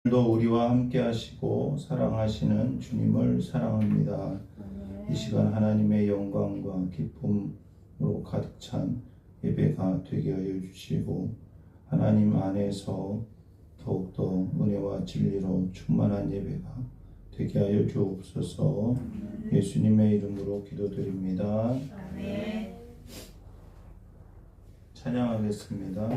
오늘도 우리와 함께 하시고 사랑하시는 주님을 사랑합니다. 이 시간 하나님의 영광과 기쁨으로 가득 찬 예배가 되게 하여 주시고 하나님 안에서 더욱더 은혜와 진리로 충만한 예배가 되게 하여 주옵소서. 예수님의 이름으로 기도드립니다. 아멘. 찬양하겠습니다.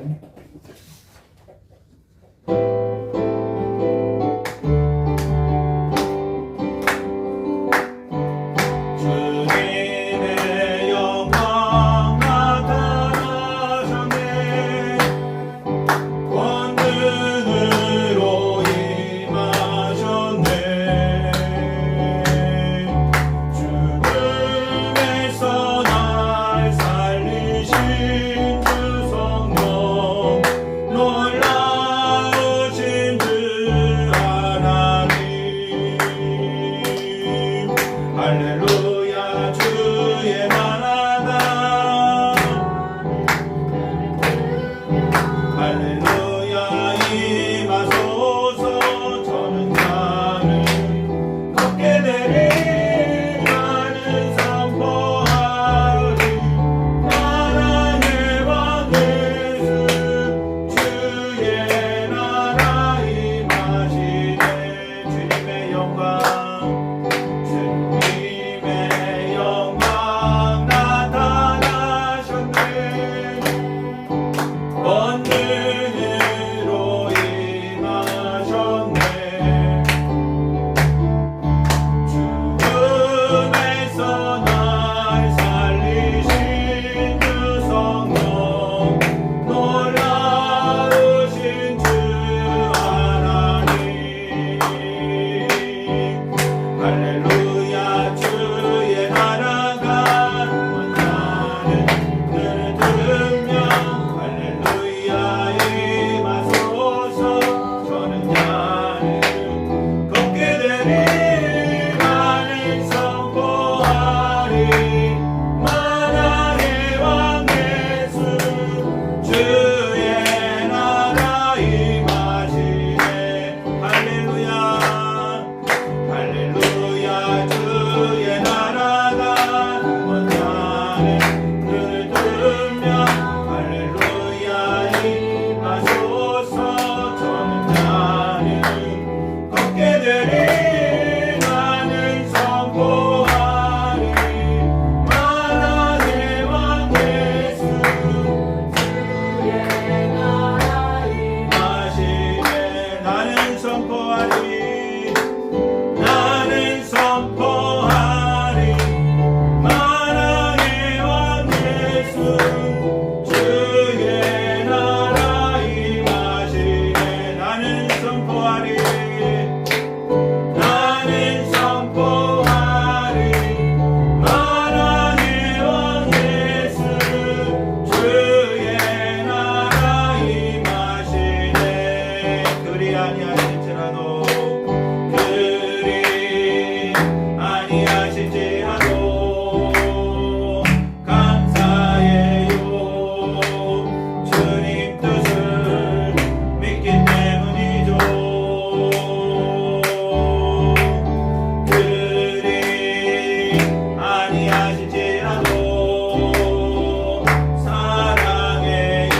사랑해요.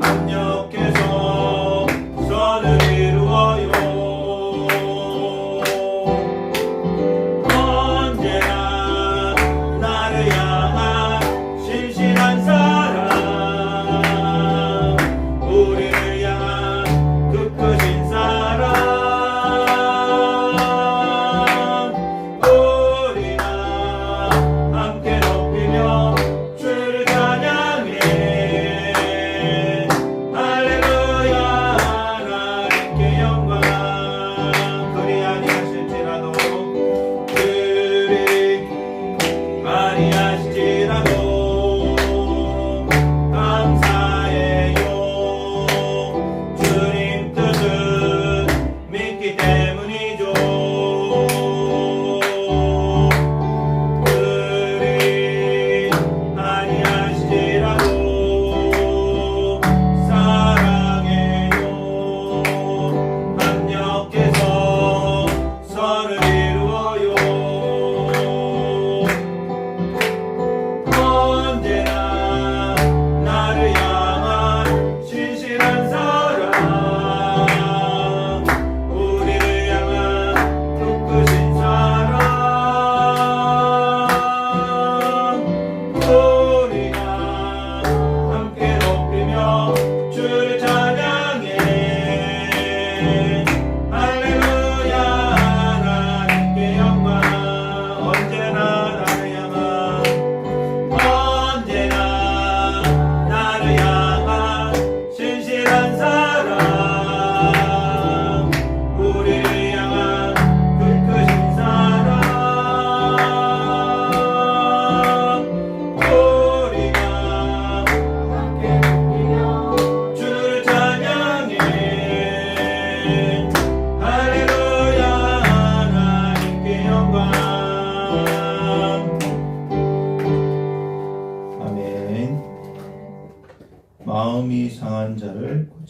강력해서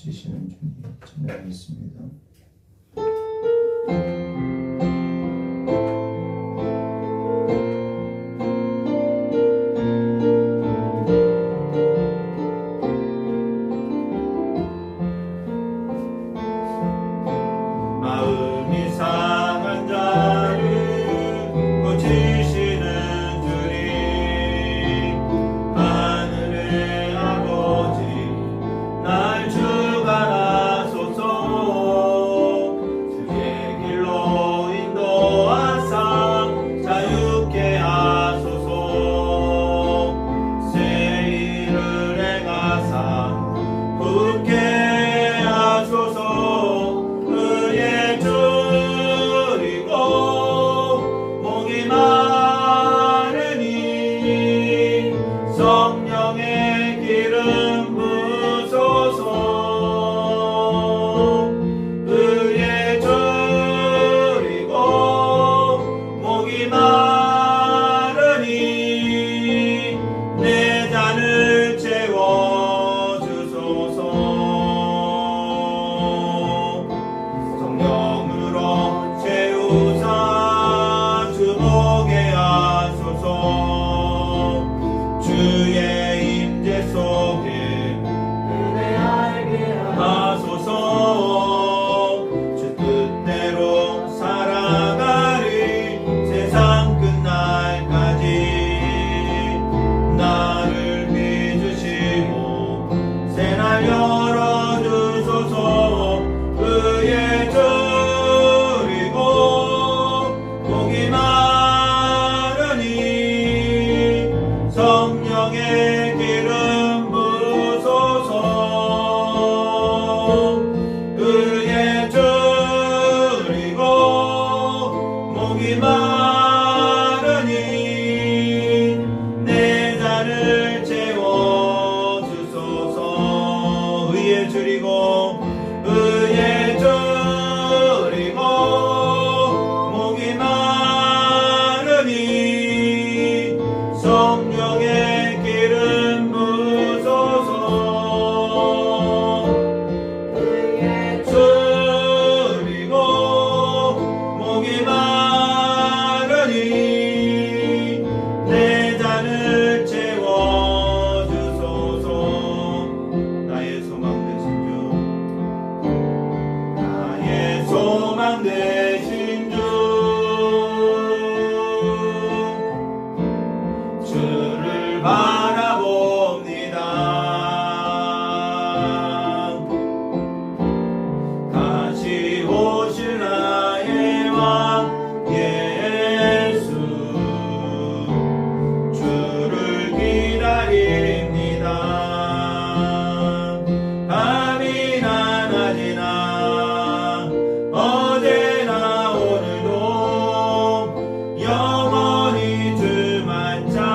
값지시는 주님 찬양하겠습니다. 마음이 상한 자를 고치시는 주님, 하늘의 아버지 날 주관하소서. 주의 길로 인도하사 자유케 하소서. 새 일을 행하사 굳게 하소서. 의에 줄이고 목이 마르니 성령의 기름 부소서. 의에 줄이고 목이 마르니 내 잔을 채워주소서. 성령으로 채우사 주목게 하소서. 주의 임재 속에 은혜 알게 하소서. 주 뜻대로 살아가리 세상 끝날까지. 나를 빚으시고 새날 열어주소서. 의에 줄이고 목이 마르니 성령의 기름 부소서. 의에 줄이고 목이 마르니 내 잔을 채워주소서. 의에 줄이고 의에 줄이고 목이 마르니 성령의 기름 부소서. 의에 줄이고 목이 마르니 내 잔을 채워주소서. 나의 소망 되신 주, 나의 소망 되신 주, 주를 바라봅니다. 다시 오실 나의 왕 예수, 주를 기다립니다. 밤이나 낮이나 어제나 오늘도 영원히 주만 찬양해.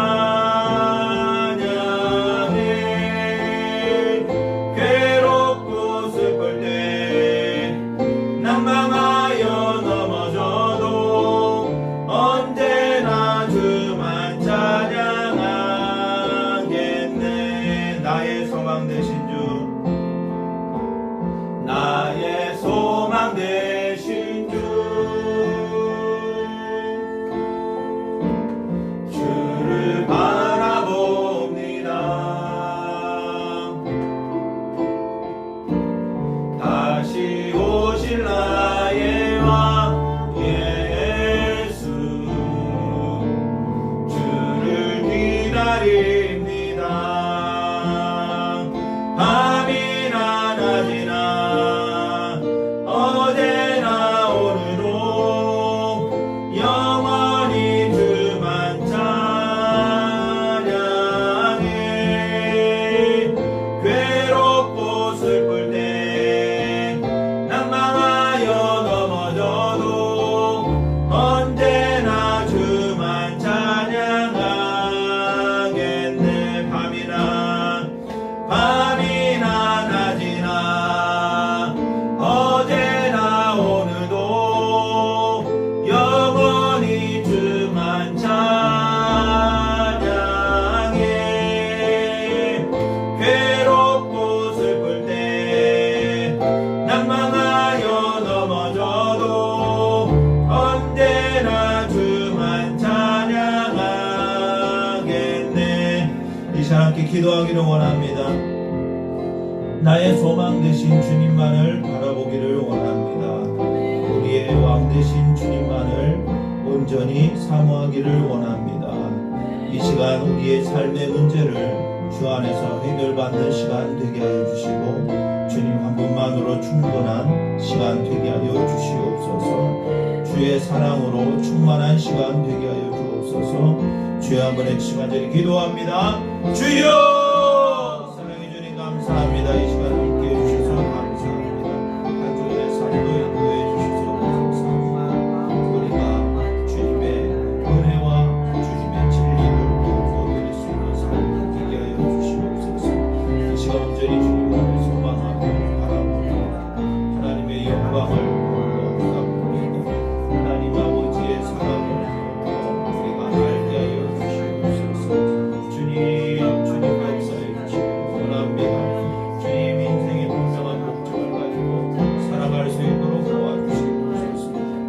괴롭고 슬플 때 난망하여 넘어져도 언제나 주만 찬양하겠네. 나의 소망 되신 주, 나의 소망 되신 주, 주를 바라봅니다. 다시 오실 나의 왕 예수, 주를 기다립니다. 밤이나 낮이나 어제나 오늘도 영원히 주만 찬양해. 괴롭고 슬플 때 난망하여 넘어져도 언제나 주만 찬양하겠네. 밤이나 낮이나 어제나 오늘도 영원히 주만 찬양해. 괴롭고 슬플 때 기도하기를 원합니다. 나의 소망 되신 주님만을 바라보기를 원합니다. 우리의 왕 되신 주님만을 온전히 사모하기를 원합니다. 이 시간 우리의 삶의 문제를 주 안에서 해결받는 시간 되게 하여 주시고 주님 한 분만으로 충분한 시간 되게 하여 주시옵소서. 주의 사랑으로 충만한 시간 되게 하여 주옵소서. 주여 한번 해주시고 간절히 기도합니다. 주여 사랑해 주님 감사합니다. 이 시간 함께 해주셔서 감사합니다. 한 주간의 삶도 인도해 주셔서 감사합니다. 우리가 주님의 은혜와 주님의 진리를 더욱더 드릴 수 있는 삶 되게 하여 주시옵소서. 이 시간 온전히 주님을 소망하고 바라보고 하나님의 영광을 바라봅니다. 하나님 아버지의 사랑을 우리가 알게 하여 주시옵소서. 주님 역사해 주시기 원합니다. 주님 인생의 분명한 목적을 가지고 살아갈 수 있도록 도와주시옵소서.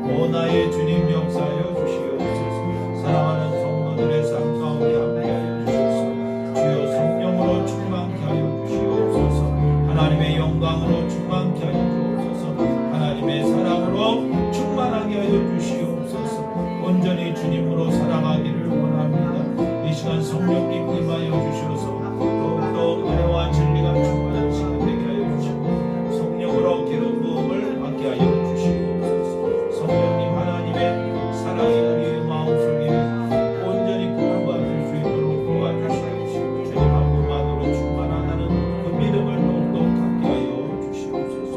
오 나의 주님 역사하여 주시옵소서. 사랑하는 성도들의 삶 가운데 함께하여 주셔서 주여 성령으로 충만케 하여 주시옵소서. 하나님의 영광으로 충만케 하여 주옵소서. 하나님의 사랑으로 충만하게 하여 주시옵소서. 온전히 주님으로 살아가기를 원합니다. 이 시간 성령님 임하여 주셔서 더욱더 은혜와 진리가 충만한 시간 되게 하여 주시고 성령으로 기름 부음을 받게 하여 주시옵소서. 성령님 하나님의 사랑이 우리의 마음속에 온전히 구원받을 수 있도록 도와주시옵시고 주님 한 분만으로 충만하다는 그 믿음을 더욱더 갖게 하여 주시옵소서.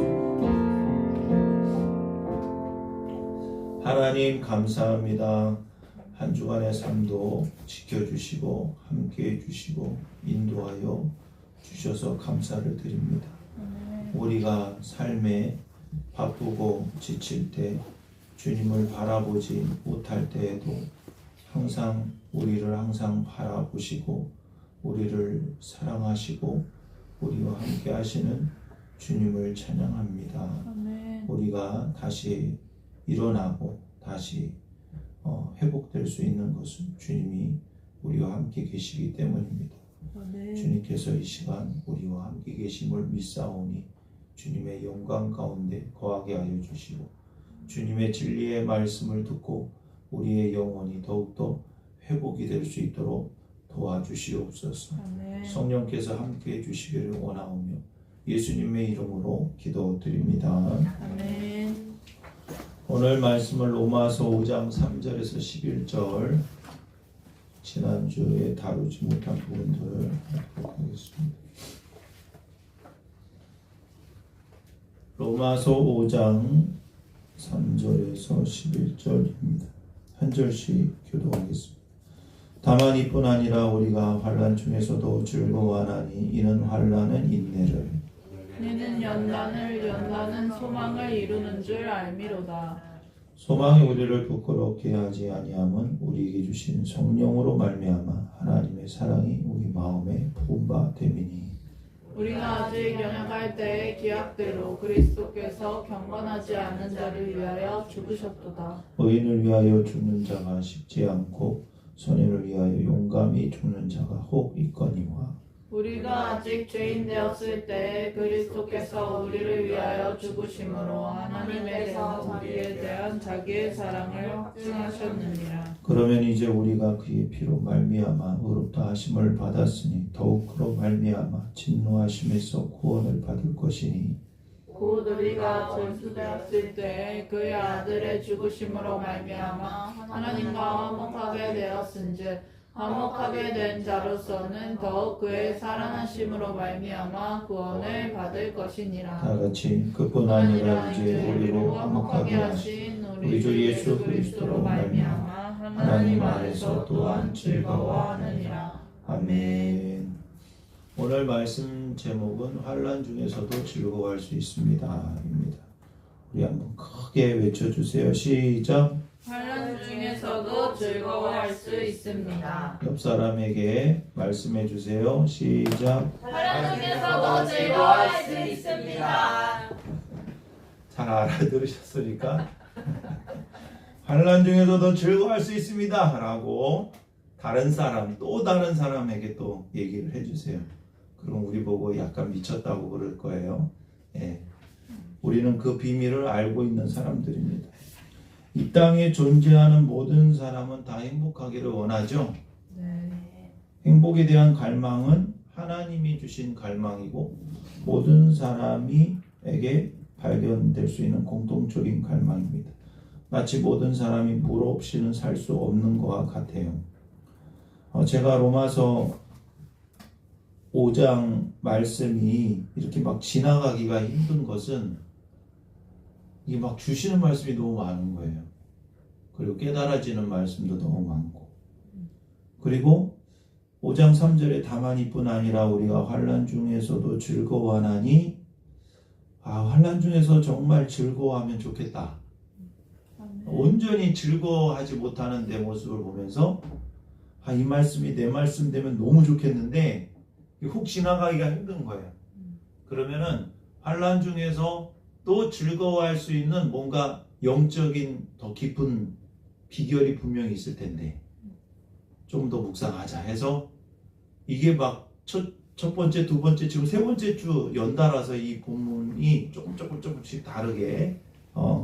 하나님 감사합니다. 한 주간의 삶도 지켜주시고 함께해 주시고 인도하여 주셔서 감사를 드립니다. 우리가 삶에 바쁘고 지칠 때 주님을 바라보지 못할 때에도 항상 우리를 항상 바라보시고 우리를 사랑하시고 우리와 함께 하시는 주님을 찬양합니다. 우리가 다시 일어나고 다시 회복될 수 있는 것은 주님이 우리와 함께 계시기 때문입니다. 주님께서 이 시간 우리와 함께 계심을 믿사오니 주님의 영광 가운데 거하게 하여 주시고 주님의 진리의 말씀을 듣고 우리의 영혼이 더욱더 회복이 될 수 있도록 도와주시옵소서. 성령께서 함께 해주시기를 원하오며 예수님의 이름으로 기도드립니다. 아멘. 오늘 말씀을 로마서 5장 3절에서 11절 지난주에 다루지 못한 부분들을 하도록 하겠습니다. 로마서 5장 3절에서 11절입니다. 한 절씩 교독하겠습니다. 다만 이뿐 아니라 우리가 환난 중에서도 즐거워하나니 이는 환난은 인내를 이는 연단은 소망을 이루는 줄 알미로다. 소망이 우리를 부끄럽게 하지 아니함은 우리에게 주신 성령으로 말미암아 하나님의 사랑이 우리 마음에 부은 바 됨이니 우리가 아직 연약할 때의 기약대로 그리스도께서 경건하지 않는 자를 위하여 죽으셨도다. 의인을 위하여 죽는 자가 쉽지 않고 선인을 위하여 용감히 죽는 자가 혹 있거니와 우리가 아직 죄인 되었을 때 그리스도께서 우리를 위하여 죽으심으로 하나님께서 우리에 대한 자기의 사랑을 확증하셨느니라. 그러면 이제 우리가 그의 피로 말미암아 의롭다 하심을 받았으니 더욱 그로 말미암아 진노하심에서 구원을 받을 것이니 곧 우리가 전수되었을 때 그의 아들의 죽으심으로 말미암아 하나님과 화목하게 되었은즉 화목하게 된 자로서는 더욱 그의 살아나심으로 말미암아 구원을 받을 것이니라. 다 같이 그뿐 아니라 이제 우리로 화목하게 하신 우리 주 예수 그리스도로 말미암아 하나님 안에서 또한 즐거워하느니라. 아멘. 오늘 말씀 제목은 환난 중에서도 즐거워할 수 있습니다 입니다. 우리 한번 크게 외쳐주세요. 시작. 환난 중에서도 즐거워할 수 있습니다. 옆 사람에게 말씀해 주세요. 시작. 환난 중에서도 즐거워할 수 있습니다. 잘 알아들으셨으니까 환난 중에서도 즐거워할 수 있습니다 라고 다른 사람, 또 다른 사람에게 또 얘기를 해주세요. 그럼 우리 보고 약간 미쳤다고 그럴 거예요. 예. 우리는 그 비밀을 알고 있는 사람들입니다. 이 땅에 존재하는 모든 사람은 다 행복하기를 원하죠. 네. 행복에 대한 갈망은 하나님이 주신 갈망이고 모든 사람에게 발견될 수 있는 공통적인 갈망입니다. 마치 모든 사람이 물 없이는 살 수 없는 것과 같아요. 제가 로마서 5장 말씀이 이렇게 막 지나가기가 힘든 것은 이게 막 주시는 말씀이 너무 많은 거예요. 그리고 깨달아지는 말씀도 너무 많고, 그리고 5장 3절에 다만 이뿐 아니라 우리가 환난 중에서도 즐거워하나니, 환난 중에서 정말 즐거워하면 좋겠다. 온전히 즐거워하지 못하는 내 모습을 보면서 이 말씀이 내 말씀 되면 너무 좋겠는데 훅 지나가기가 힘든 거예요. 그러면은 환난 중에서 또 즐거워할 수 있는 뭔가 영적인 더 깊은 비결이 분명히 있을 텐데 좀 더 묵상하자 해서 이게 막 첫 번째, 두 번째, 지금 세 번째 주 연달아서 이 본문이 조금씩 다르게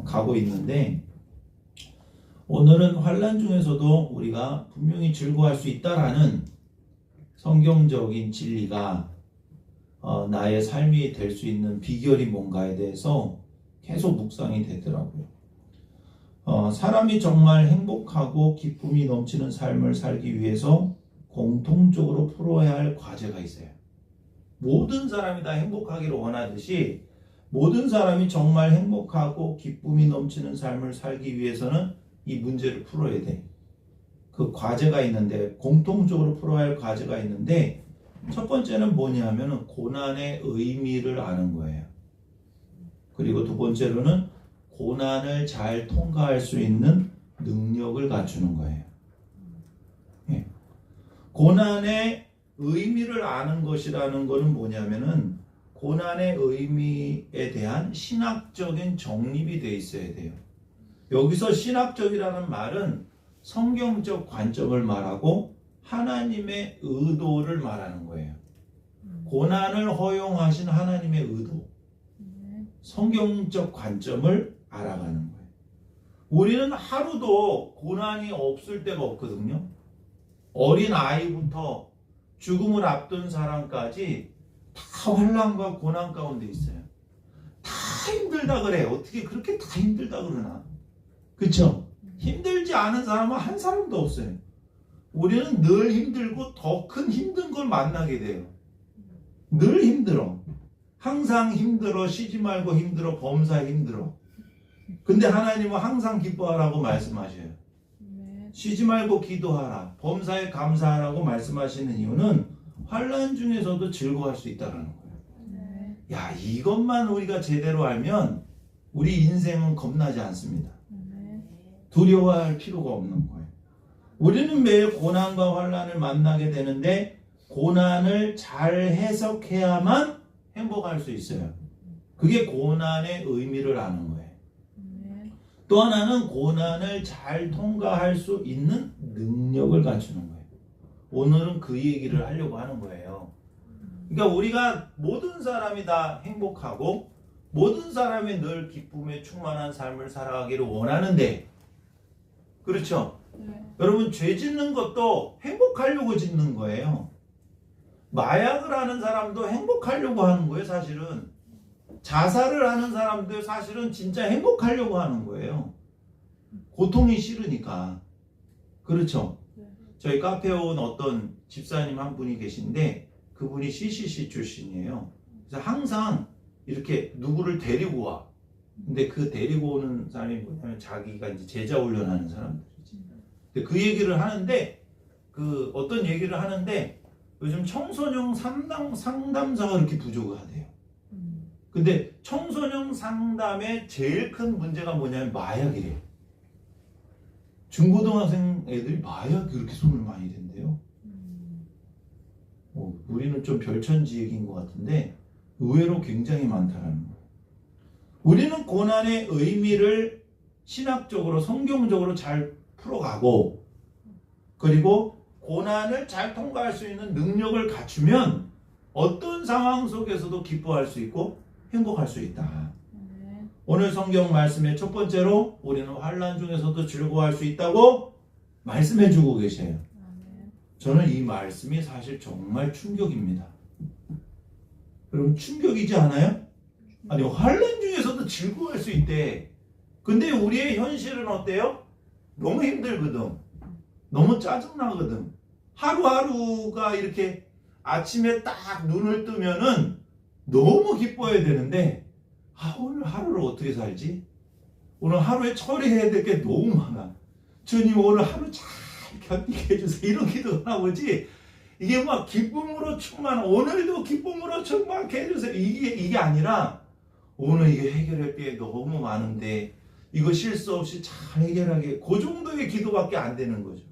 가고 있는데, 오늘은 환난 중에서도 우리가 분명히 즐거워할 수 있다라는 성경적인 진리가 나의 삶이 될 수 있는 비결이 뭔가에 대해서 계속 묵상이 되더라고요. 사람이 정말 행복하고 기쁨이 넘치는 삶을 살기 위해서 공통적으로 풀어야 할 과제가 있어요. 모든 사람이 다 행복하기를 원하듯이 모든 사람이 정말 행복하고 기쁨이 넘치는 삶을 살기 위해서는 이 문제를 풀어야 돼. 그 과제가 있는데, 공통적으로 풀어야 할 과제가 있는데, 첫 번째는 뭐냐면은 고난의 의미를 아는 거예요. 그리고 두 번째로는 고난을 잘 통과할 수 있는 능력을 갖추는 거예요. 예. 고난의 의미를 아는 것이라는 것은 뭐냐면은 고난의 의미에 대한 신학적인 정립이 돼 있어야 돼요. 여기서 신학적이라는 말은 성경적 관점을 말하고 하나님의 의도를 말하는 거예요. 고난을 허용하신 하나님의 의도, 성경적 관점을 알아가는 거예요. 우리는 하루도 고난이 없을 때가 없거든요. 어린 아이부터 죽음을 앞둔 사람까지 다 환난과 고난 가운데 있어요. 다 힘들다 그래. 어떻게 그렇게 다 힘들다 그러나? 그렇죠? 힘들지 않은 사람은 한 사람도 없어요. 우리는 늘 힘들고 더 큰 힘든 걸 만나게 돼요. 늘 힘들어. 항상 힘들어. 쉬지 말고 힘들어. 범사 힘들어. 근데 하나님은 항상 기뻐하라고 말씀하셔요. 쉬지 말고 기도하라. 범사에 감사하라고 말씀하시는 이유는 환난 중에서도 즐거워할 수 있다는 거예요. 야, 이것만 우리가 제대로 알면 우리 인생은 겁나지 않습니다. 두려워할 필요가 없는 거예요. 우리는 매일 고난과 환난을 만나게 되는데 고난을 잘 해석해야만 행복할 수 있어요. 그게 고난의 의미를 아는 거예요. 또 하나는 고난을 잘 통과할 수 있는 능력을 갖추는 거예요. 오늘은 그 얘기를 하려고 하는 거예요. 그러니까 우리가 모든 사람이 다 행복하고 모든 사람이 늘 기쁨에 충만한 삶을 살아가기를 원하는데, 그렇죠? 여러분, 죄 짓는 것도 행복하려고 짓는 거예요. 마약을 하는 사람도 행복하려고 하는 거예요, 사실은. 자살을 하는 사람도 사실은 진짜 행복하려고 하는 거예요. 고통이 싫으니까. 그렇죠? 저희 카페에 온 어떤 집사님 한 분이 계신데 그분이 CCC 출신이에요. 그래서 항상 이렇게 누구를 데리고 와. 근데 그 데리고 오는 사람이 뭐냐면 자기가 이제 제자 훈련하는 사람들이지. 근데 그 얘기를 하는데, 그 어떤 얘기를 하는데 요즘 청소년 상담사가 이렇게 부족하대요. 근데 청소년 상담의 제일 큰 문제가 뭐냐면 마약이래요. 중고등학생 애들이 마약이 그렇게 손을 많이 댄대요. 우리는 좀 별천지얘기인 것 같은데 의외로 굉장히 많다라는 거예요. 우리는 고난의 의미를 신학적으로 성경적으로 잘 풀어가고, 그리고 고난을 잘 통과할 수 있는 능력을 갖추면 어떤 상황 속에서도 기뻐할 수 있고 행복할 수 있다. 오늘 성경 말씀의 첫 번째로 우리는 환난 중에서도 즐거워할 수 있다고 말씀해 주고 계세요. 저는 이 말씀이 사실 정말 충격입니다. 여러분 충격이지 않아요? 아니 환난 중에서도 즐거워할 수 있대. 근데 우리의 현실은 어때요? 너무 힘들거든. 너무 짜증나거든. 하루하루가 이렇게 아침에 딱 눈을 뜨면은 너무 기뻐해야 되는데 오늘 하루를 어떻게 살지? 오늘 하루에 처리해야 될 게 너무 많아. 주님 오늘 하루 잘 견디게 해주세요. 이런 기도가 나오지. 이게 막 기쁨으로 충만, 오늘도 기쁨으로 충만케 해주세요. 이게 아니라 오늘 이게 해결할 게 너무 많은데 이거 실수 없이 잘 해결하게, 그 정도의 기도밖에 안 되는 거죠.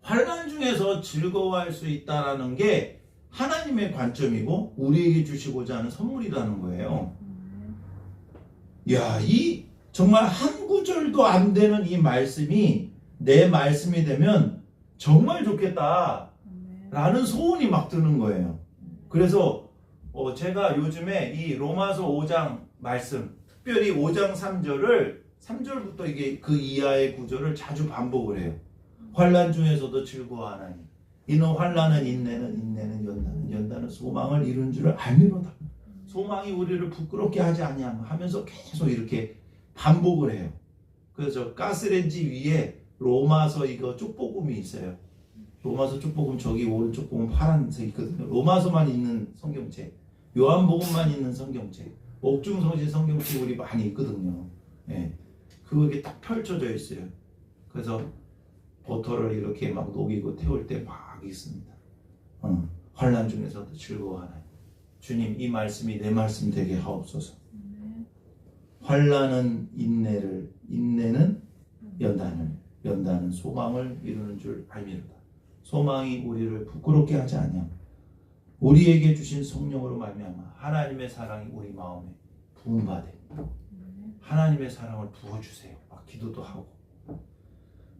환난 중에서 즐거워할 수 있다는 게 하나님의 관점이고 우리에게 주시고자 하는 선물이라는 거예요. 야, 이 정말 한 구절도 안 되는 이 말씀이 내 말씀이 되면 정말 좋겠다 라는 소원이 막 드는 거예요. 그래서 제가 요즘에 이 로마서 5장 말씀, 특별히 5장 3절부터 이게 그 이하의 구절을 자주 반복을 해요. 환난 중에서도 즐거워하나니 이는 환난은 인내는 연단은 소망을 이룬 줄을 알미로다. 소망이 우리를 부끄럽게 하지 아니하며 하면서 계속 이렇게 반복을 해요. 그래서 가스레인지 위에 로마서 이거 쪽복음이 있어요. 로마서 쪽복음 저기 오른쪽 보면 파란색 있거든요. 로마서만 있는 성경책, 요한복음만 있는 성경책, 옥중성신 성경책 우리 많이 있거든요. 예, 그게 딱 펼쳐져 있어요. 그래서 버터를 이렇게 막 녹이고 태울 때 막 있습니다. 환난 중에서도 즐거워하나요? 주님 이 말씀이 내 말씀 되게 하옵소서. 환난은 인내는 연단은 소망을 이루는 줄 알미로다. 소망이 우리를 부끄럽게 하지 아니하며 우리에게 주신 성령으로 말미암아 하나님의 사랑이 우리 마음에 부음받아 하나님의 사랑을 부어주세요. 막 기도도 하고.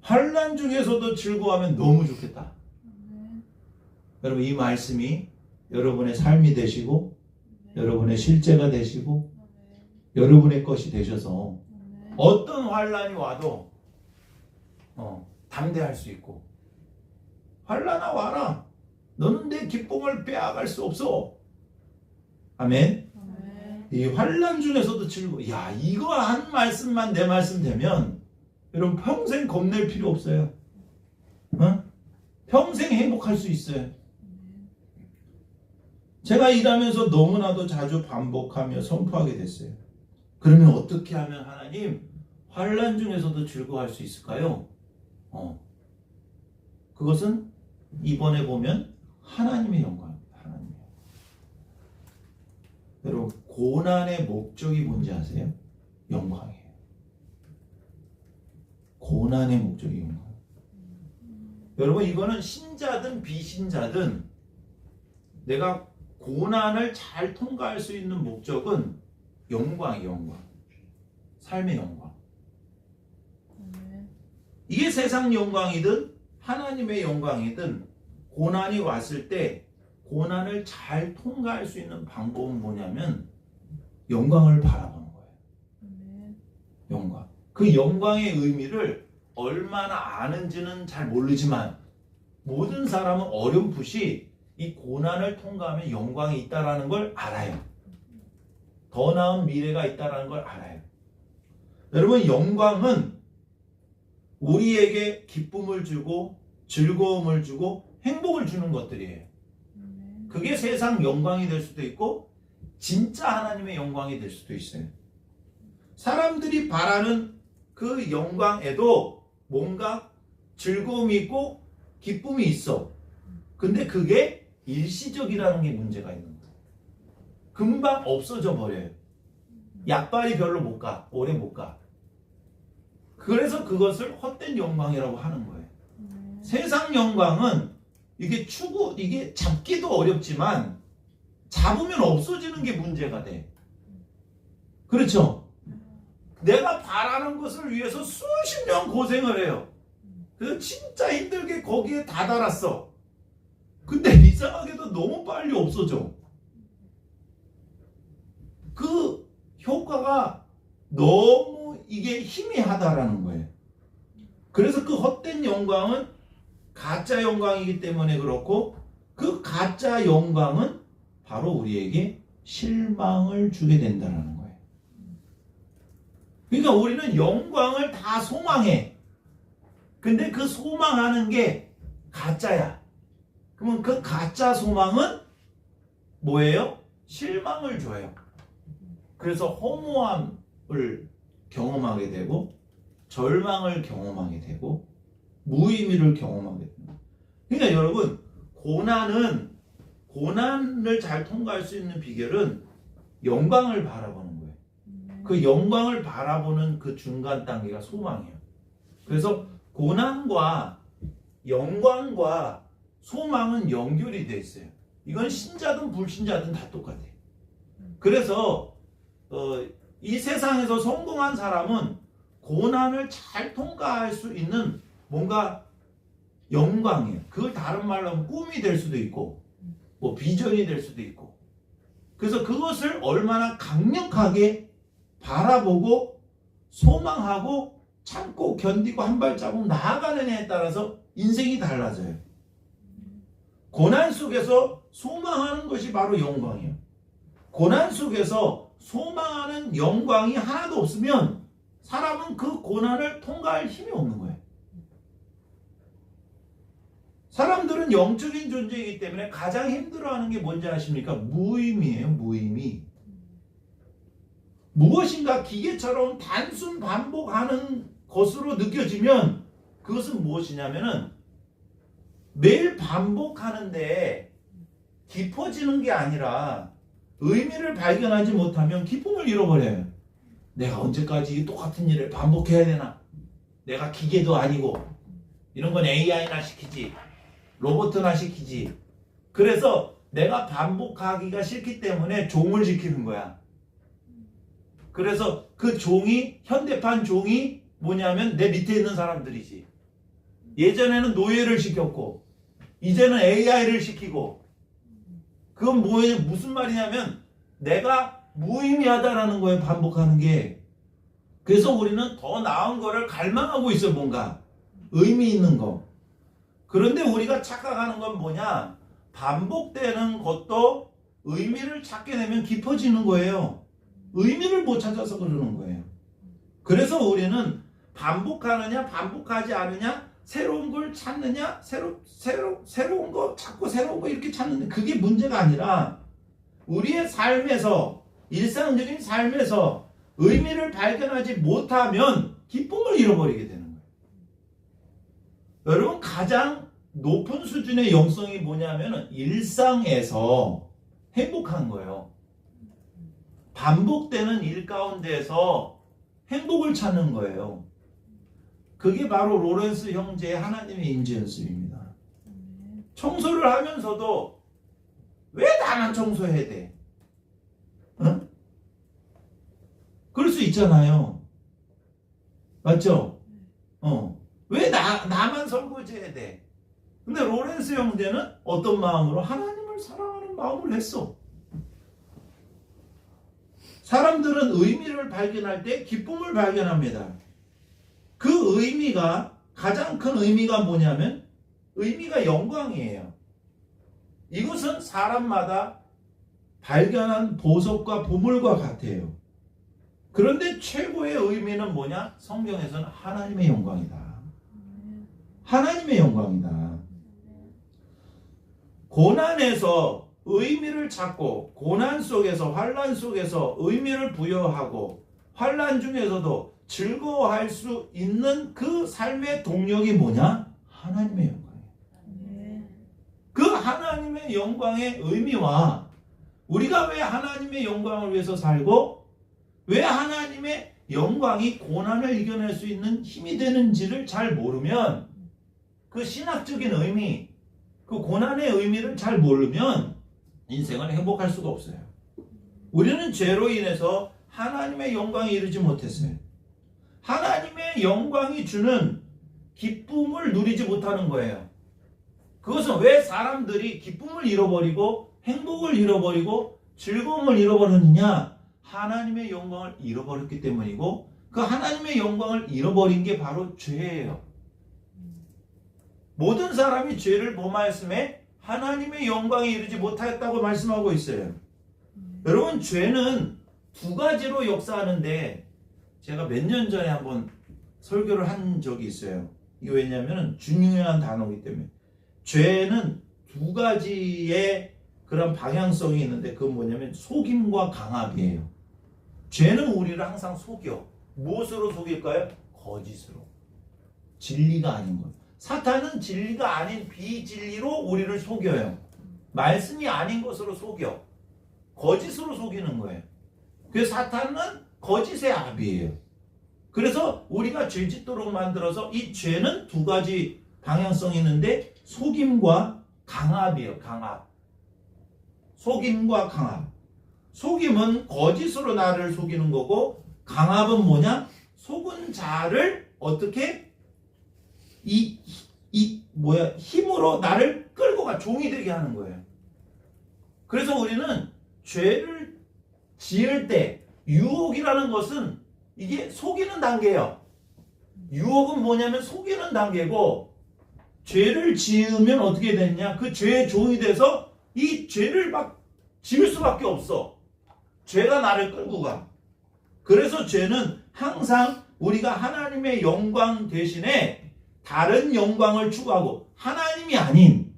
환난 중에서도 즐거워하면 너무 좋겠다. 여러분 이 말씀이 여러분의 삶이 되시고 여러분의 실제가 되시고 여러분의 것이 되셔서 어떤 환난이 와도 담대할 수 있고, 환난아 와라, 너는 내 기쁨을 빼앗을 수 없어. 아멘. 이 환난 중에서도 즐거워. 야, 이거 한 말씀만 내 말씀 되면 여러분 평생 겁낼 필요 없어요. 평생 행복할 수 있어요. 제가 일하면서 너무나도 자주 반복하며 선포하게 됐어요. 그러면 어떻게 하면 하나님 환난 중에서도 즐거워할 수 있을까요? 그것은 이번에 보면 하나님의 영광입니다. 하나님의 영광. 여러분 고난의 목적이 뭔지 아세요? 영광이에요. 고난의 목적이 영광. 여러분 이거는 신자든 비신자든 내가 고난을 잘 통과할 수 있는 목적은 영광이에요. 영광. 삶의 영광. 이게 세상 영광이든 하나님의 영광이든 고난이 왔을 때 고난을 잘 통과할 수 있는 방법은 뭐냐면 영광을 바라보는 거예요. 영광. 그 영광의 의미를 얼마나 아는지는 잘 모르지만 모든 사람은 어렴풋이 이 고난을 통과하면 영광이 있다는 걸 알아요. 더 나은 미래가 있다는 걸 알아요. 여러분 영광은 우리에게 기쁨을 주고 즐거움을 주고 행복을 주는 것들이에요. 그게 세상 영광이 될 수도 있고 진짜 하나님의 영광이 될 수도 있어요. 사람들이 바라는 그 영광에도 뭔가 즐거움이 있고 기쁨이 있어. 근데 그게 일시적이라는 게 문제가 있는 거예요. 금방 없어져 버려요. 약발이 별로 못 가. 오래 못 가. 그래서 그것을 헛된 영광이라고 하는 거예요. 세상 영광은 이게 이게 잡기도 어렵지만 잡으면 없어지는 게 문제가 돼. 그렇죠? 내가 바라는 것을 위해서 수십 년 고생을 해요. 그래서 진짜 힘들게 거기에 다다랐어. 근데 이상하게도 너무 빨리 없어져. 그 효과가 너무 이게 희미하다라는 거예요. 그래서 그 헛된 영광은 가짜 영광이기 때문에 그렇고, 그 가짜 영광은 바로 우리에게 실망을 주게 된다는 거예요. 그러니까 우리는 영광을 다 소망해. 근데 그 소망하는 게 가짜야. 그러면 그 가짜 소망은 뭐예요? 실망을 줘요. 그래서 허무함을 경험하게 되고, 절망을 경험하게 되고, 무의미를 경험하게 됩니다. 그러니까 여러분, 고난을 잘 통과할 수 있는 비결은 영광을 바라보는 거예요. 그 영광을 바라보는 그 중간 단계가 소망이에요. 그래서 고난과 영광과 소망은 연결이 돼 있어요. 이건 신자든 불신자든 다 똑같아요. 그래서 이 세상에서 성공한 사람은 고난을 잘 통과할 수 있는 뭔가 영광이에요. 그걸 다른 말로 하면 꿈이 될 수도 있고, 뭐 비전이 될 수도 있고. 그래서 그것을 얼마나 강력하게 바라보고 소망하고 참고 견디고 한 발자국 나아가느냐에 따라서 인생이 달라져요. 고난 속에서 소망하는 것이 바로 영광이에요. 고난 속에서 소망하는 영광이 하나도 없으면 사람은 그 고난을 통과할 힘이 없는 거예요. 사람들은 영적인 존재이기 때문에 가장 힘들어하는 게 뭔지 아십니까? 무의미예요. 무의미. 무엇인가 기계처럼 단순 반복하는 것으로 느껴지면 그것은 무엇이냐면은 매일 반복하는데 깊어지는 게 아니라 의미를 발견하지 못하면 기쁨을 잃어버려요. 내가 언제까지 똑같은 일을 반복해야 되나? 내가 기계도 아니고, 이런 건 AI나 시키지, 로봇나 시키지. 그래서 내가 반복하기가 싫기 때문에 종을 시키는 거야. 그래서 그 종이, 현대판 종이 뭐냐면 내 밑에 있는 사람들이지. 예전에는 노예를 시켰고 이제는 AI를 시키고. 그건 무슨 말이냐면 내가 무의미하다라는 거에 반복하는 게. 그래서 우리는 더 나은 거를 갈망하고 있어. 뭔가 의미 있는 거. 그런데 우리가 착각하는 건 뭐냐? 반복되는 것도 의미를 찾게 되면 깊어지는 거예요. 의미를 못 찾아서 그러는 거예요. 그래서 우리는 반복하느냐 반복하지 않느냐, 새로운 걸 찾느냐, 새로운 거 찾고 새로운 거 이렇게 찾는데, 그게 문제가 아니라 우리의 삶에서, 일상적인 삶에서 의미를 발견하지 못하면 기쁨을 잃어버리게 되는 거예요. 여러분, 가장 높은 수준의 영성이 뭐냐면 일상에서 행복한 거예요. 반복되는 일 가운데서 행복을 찾는 거예요. 그게 바로 로렌스 형제의 하나님의 인지 연습입니다. 청소를 하면서도 왜 나만 청소해야 돼? 응? 그럴 수 있잖아요. 맞죠? 왜 나만 설거지해야 돼? 근데 로렌스 형제는 어떤 마음으로? 하나님을 사랑하는 마음을 했어. 사람들은 의미를 발견할 때 기쁨을 발견합니다. 그 의미가, 가장 큰 의미가 뭐냐면 의미가 영광이에요. 이것은 사람마다 발견한 보석과 보물과 같아요. 그런데 최고의 의미는 뭐냐? 성경에서는 하나님의 영광이다. 하나님의 영광이다. 고난에서 의미를 찾고, 고난 속에서, 환난 속에서 의미를 부여하고, 환난 중에서도 즐거워할 수 있는 그 삶의 동력이 뭐냐? 하나님의 영광이에요. 그 하나님의 영광의 의미와 우리가 왜 하나님의 영광을 위해서 살고 왜 하나님의 영광이 고난을 이겨낼 수 있는 힘이 되는지를 잘 모르면, 그 신학적인 의미, 그 고난의 의미를 잘 모르면 인생은 행복할 수가 없어요. 우리는 죄로 인해서 하나님의 영광에 이르지 못했어요. 하나님의 영광이 주는 기쁨을 누리지 못하는 거예요. 그것은 왜 사람들이 기쁨을 잃어버리고 행복을 잃어버리고 즐거움을 잃어버렸느냐? 하나님의 영광을 잃어버렸기 때문이고, 그 하나님의 영광을 잃어버린 게 바로 죄예요. 모든 사람이 죄를 범하였음에 하나님의 영광에 이르지 못하였다고 말씀하고 있어요. 여러분, 죄는 두 가지로 역사하는데, 제가 몇 년 전에 한번 설교를 한 적이 있어요. 이게 왜냐하면 중요한 단어이기 때문에. 죄는 두 가지의 그런 방향성이 있는데, 그건 뭐냐면 속임과 강압이에요. 죄는 우리를 항상 속여. 무엇으로 속일까요? 거짓으로. 진리가 아닌 것. 사탄은 진리가 아닌 비진리로 우리를 속여요. 말씀이 아닌 것으로 속여. 거짓으로 속이는 거예요. 그래서 사탄은 거짓의 아비예요. 그래서 우리가 죄 짓도록 만들어서 이 죄는 두 가지 방향성이 있는데 속임과 강압이에요. 강압. 속임과 강압. 속임은 거짓으로 나를 속이는 거고, 강압은 뭐냐? 속은 자를 어떻게 힘으로 나를 끌고 가, 종이 되게 하는 거예요. 그래서 우리는 죄를 지을 때 유혹이라는 것은 이게 속이는 단계예요. 유혹은 뭐냐면 속이는 단계고, 죄를 지으면 어떻게 됐냐? 그 죄의 종이 돼서 이 죄를 막 지을 수밖에 없어. 죄가 나를 끌고 가. 그래서 죄는 항상 우리가 하나님의 영광 대신에 다른 영광을 추구하고 하나님이 아닌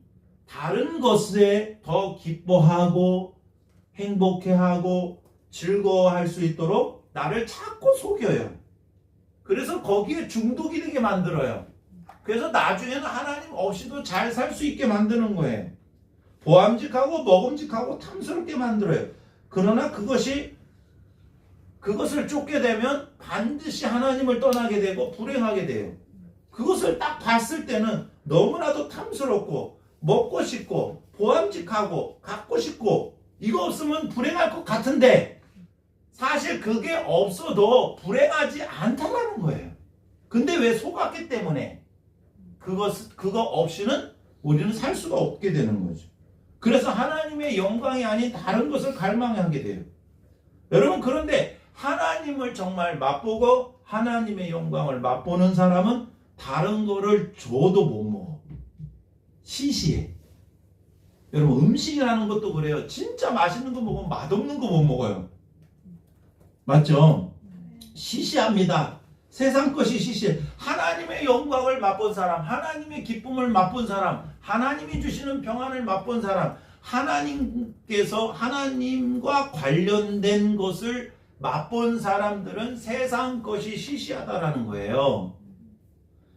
다른 것에 더 기뻐하고 행복해하고 즐거워할 수 있도록 나를 자꾸 속여요. 그래서 거기에 중독이 되게 만들어요. 그래서 나중에는 하나님 없이도 잘 살 수 있게 만드는 거예요. 보암직하고 먹음직하고 탐스럽게 만들어요. 그러나 그것을 쫓게 되면 반드시 하나님을 떠나게 되고 불행하게 돼요. 그것을 딱 봤을 때는 너무나도 탐스럽고 먹고 싶고 보암직하고 갖고 싶고 이거 없으면 불행할 것 같은데, 사실 그게 없어도 불행하지 않다라는 거예요. 근데 왜 속았기 때문에 그거 없이는 우리는 살 수가 없게 되는 거죠. 그래서 하나님의 영광이 아닌 다른 것을 갈망하게 돼요. 여러분, 그런데 하나님을 정말 맛보고 하나님의 영광을 맛보는 사람은 다른 거를 줘도 못 먹어. 시시해. 여러분, 음식이라는 것도 그래요. 진짜 맛있는 거 먹으면 맛없는 거 못 먹어요. 맞죠? 시시합니다. 세상 것이 시시해. 하나님의 영광을 맛본 사람, 하나님의 기쁨을 맛본 사람, 하나님이 주시는 평안을 맛본 사람, 하나님께서 하나님과 관련된 것을 맛본 사람들은 세상 것이 시시하다라는 거예요.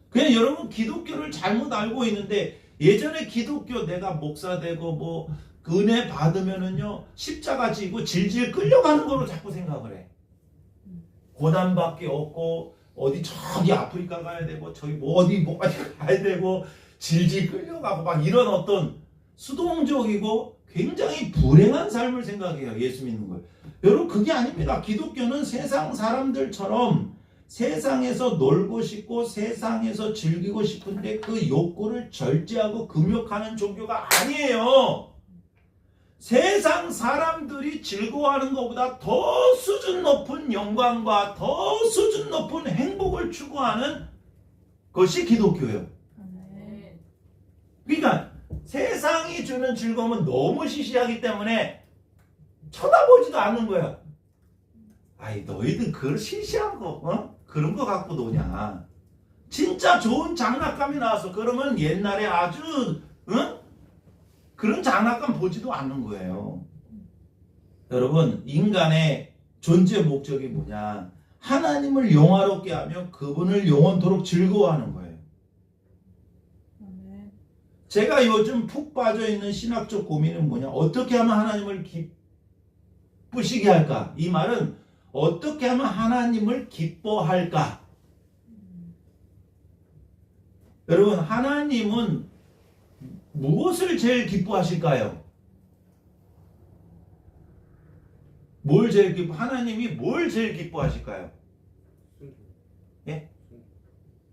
그냥 여러분, 기독교를 잘못 알고 있는데, 예전에 기독교 내가 목사 되고 뭐 은혜 받으면은요 십자가 지고 질질 끌려가는 거로 자꾸 생각을 해. 고난밖에 없고 어디 저기 아프리카 가야 되고 저기 어디 가야 되고 질질 끌려가고 막 이런 어떤 수동적이고 굉장히 불행한 삶을 생각해요. 예수 믿는 걸. 여러분, 그게 아닙니다. 기독교는 세상 사람들처럼 세상에서 놀고 싶고 세상에서 즐기고 싶은데 그 욕구를 절제하고 금욕하는 종교가 아니에요. 세상 사람들이 즐거워하는 것보다 더 수준 높은 영광과 더 수준 높은 행복을 추구하는 것이 기독교예요. 그러니까 세상이 주는 즐거움은 너무 시시하기 때문에 쳐다보지도 않는 거야. 아이, 너희들 그걸 시시한 거 그런 거 갖고 노냐. 진짜 좋은 장난감이 나와서 그러면 옛날에 아주 그런 장난감 보지도 않는 거예요. 여러분, 인간의 존재 목적이 뭐냐? 하나님을 영화롭게 하며 그분을 영원토록 즐거워하는 거예요. 제가 요즘 푹 빠져있는 신학적 고민은 뭐냐? 어떻게 하면 하나님을 기쁘시게 할까? 이 말은 어떻게 하면 하나님을 기뻐할까? 여러분, 하나님은 무엇을 제일 기뻐하실까요? 하나님이 뭘 제일 기뻐하실까요? 예?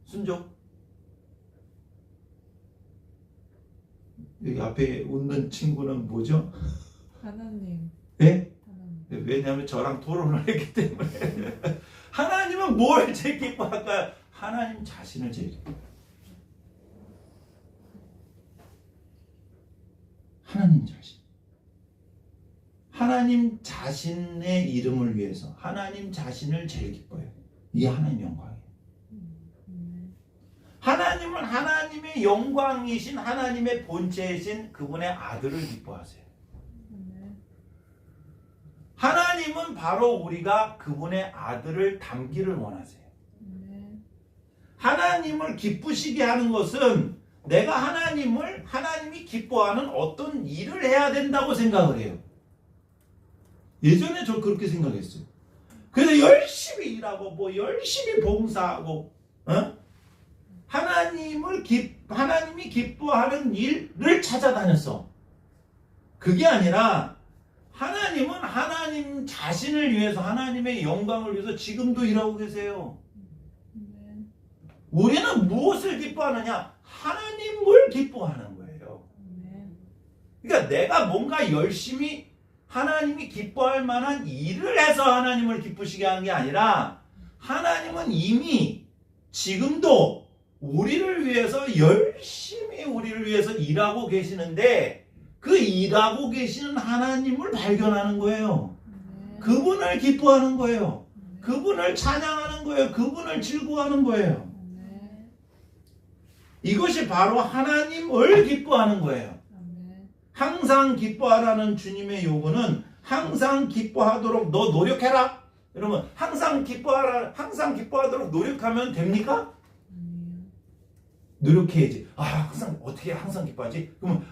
순종? 여기 앞에 웃는 친구는 뭐죠? 하나님. 예? 하나님. 왜냐하면 저랑 토론을 했기 때문에. 하나님은 뭘 제일 기뻐할까요? 하나님 자신을 제일 기뻐해요. 하나님 자신. 하나님 자신의 이름을 위해서 하나님 자신을 제일 기뻐해요. 이게 하나님의 영광이에요. 하나님은 하나님의 영광이신 하나님의 본체이신 그분의 아들을 기뻐하세요. 하나님은 바로 우리가 그분의 아들을 닮기를 원하세요. 하나님을 기쁘시게 하는 것은 내가 하나님이 기뻐하는 어떤 일을 해야 된다고 생각을 해요. 예전에 저 그렇게 생각했어요. 그래서 열심히 일하고 뭐 열심히 봉사하고 하나님이 기뻐하는 일을 찾아다녔어. 그게 아니라 하나님은 하나님 자신을 위해서 하나님의 영광을 위해서 지금도 일하고 계세요. 우리는 무엇을 기뻐하느냐? 하나님을 기뻐하는 거예요. 그러니까 내가 뭔가 열심히 하나님이 기뻐할 만한 일을 해서 하나님을 기쁘시게 하는 게 아니라 하나님은 이미 지금도 우리를 위해서 열심히 우리를 위해서 일하고 계시는데 그 일하고 계시는 하나님을 발견하는 거예요. 그분을 기뻐하는 거예요. 그분을 찬양하는 거예요. 그분을 즐거워하는 거예요. 이것이 바로 하나님을 기뻐하는 거예요. 항상 기뻐하라는 주님의 요구는 항상 기뻐하도록 너 노력해라. 여러분 항상 기뻐하도록 노력하면 됩니까? 노력해야지. 항상 어떻게 항상 기뻐하지? 그러면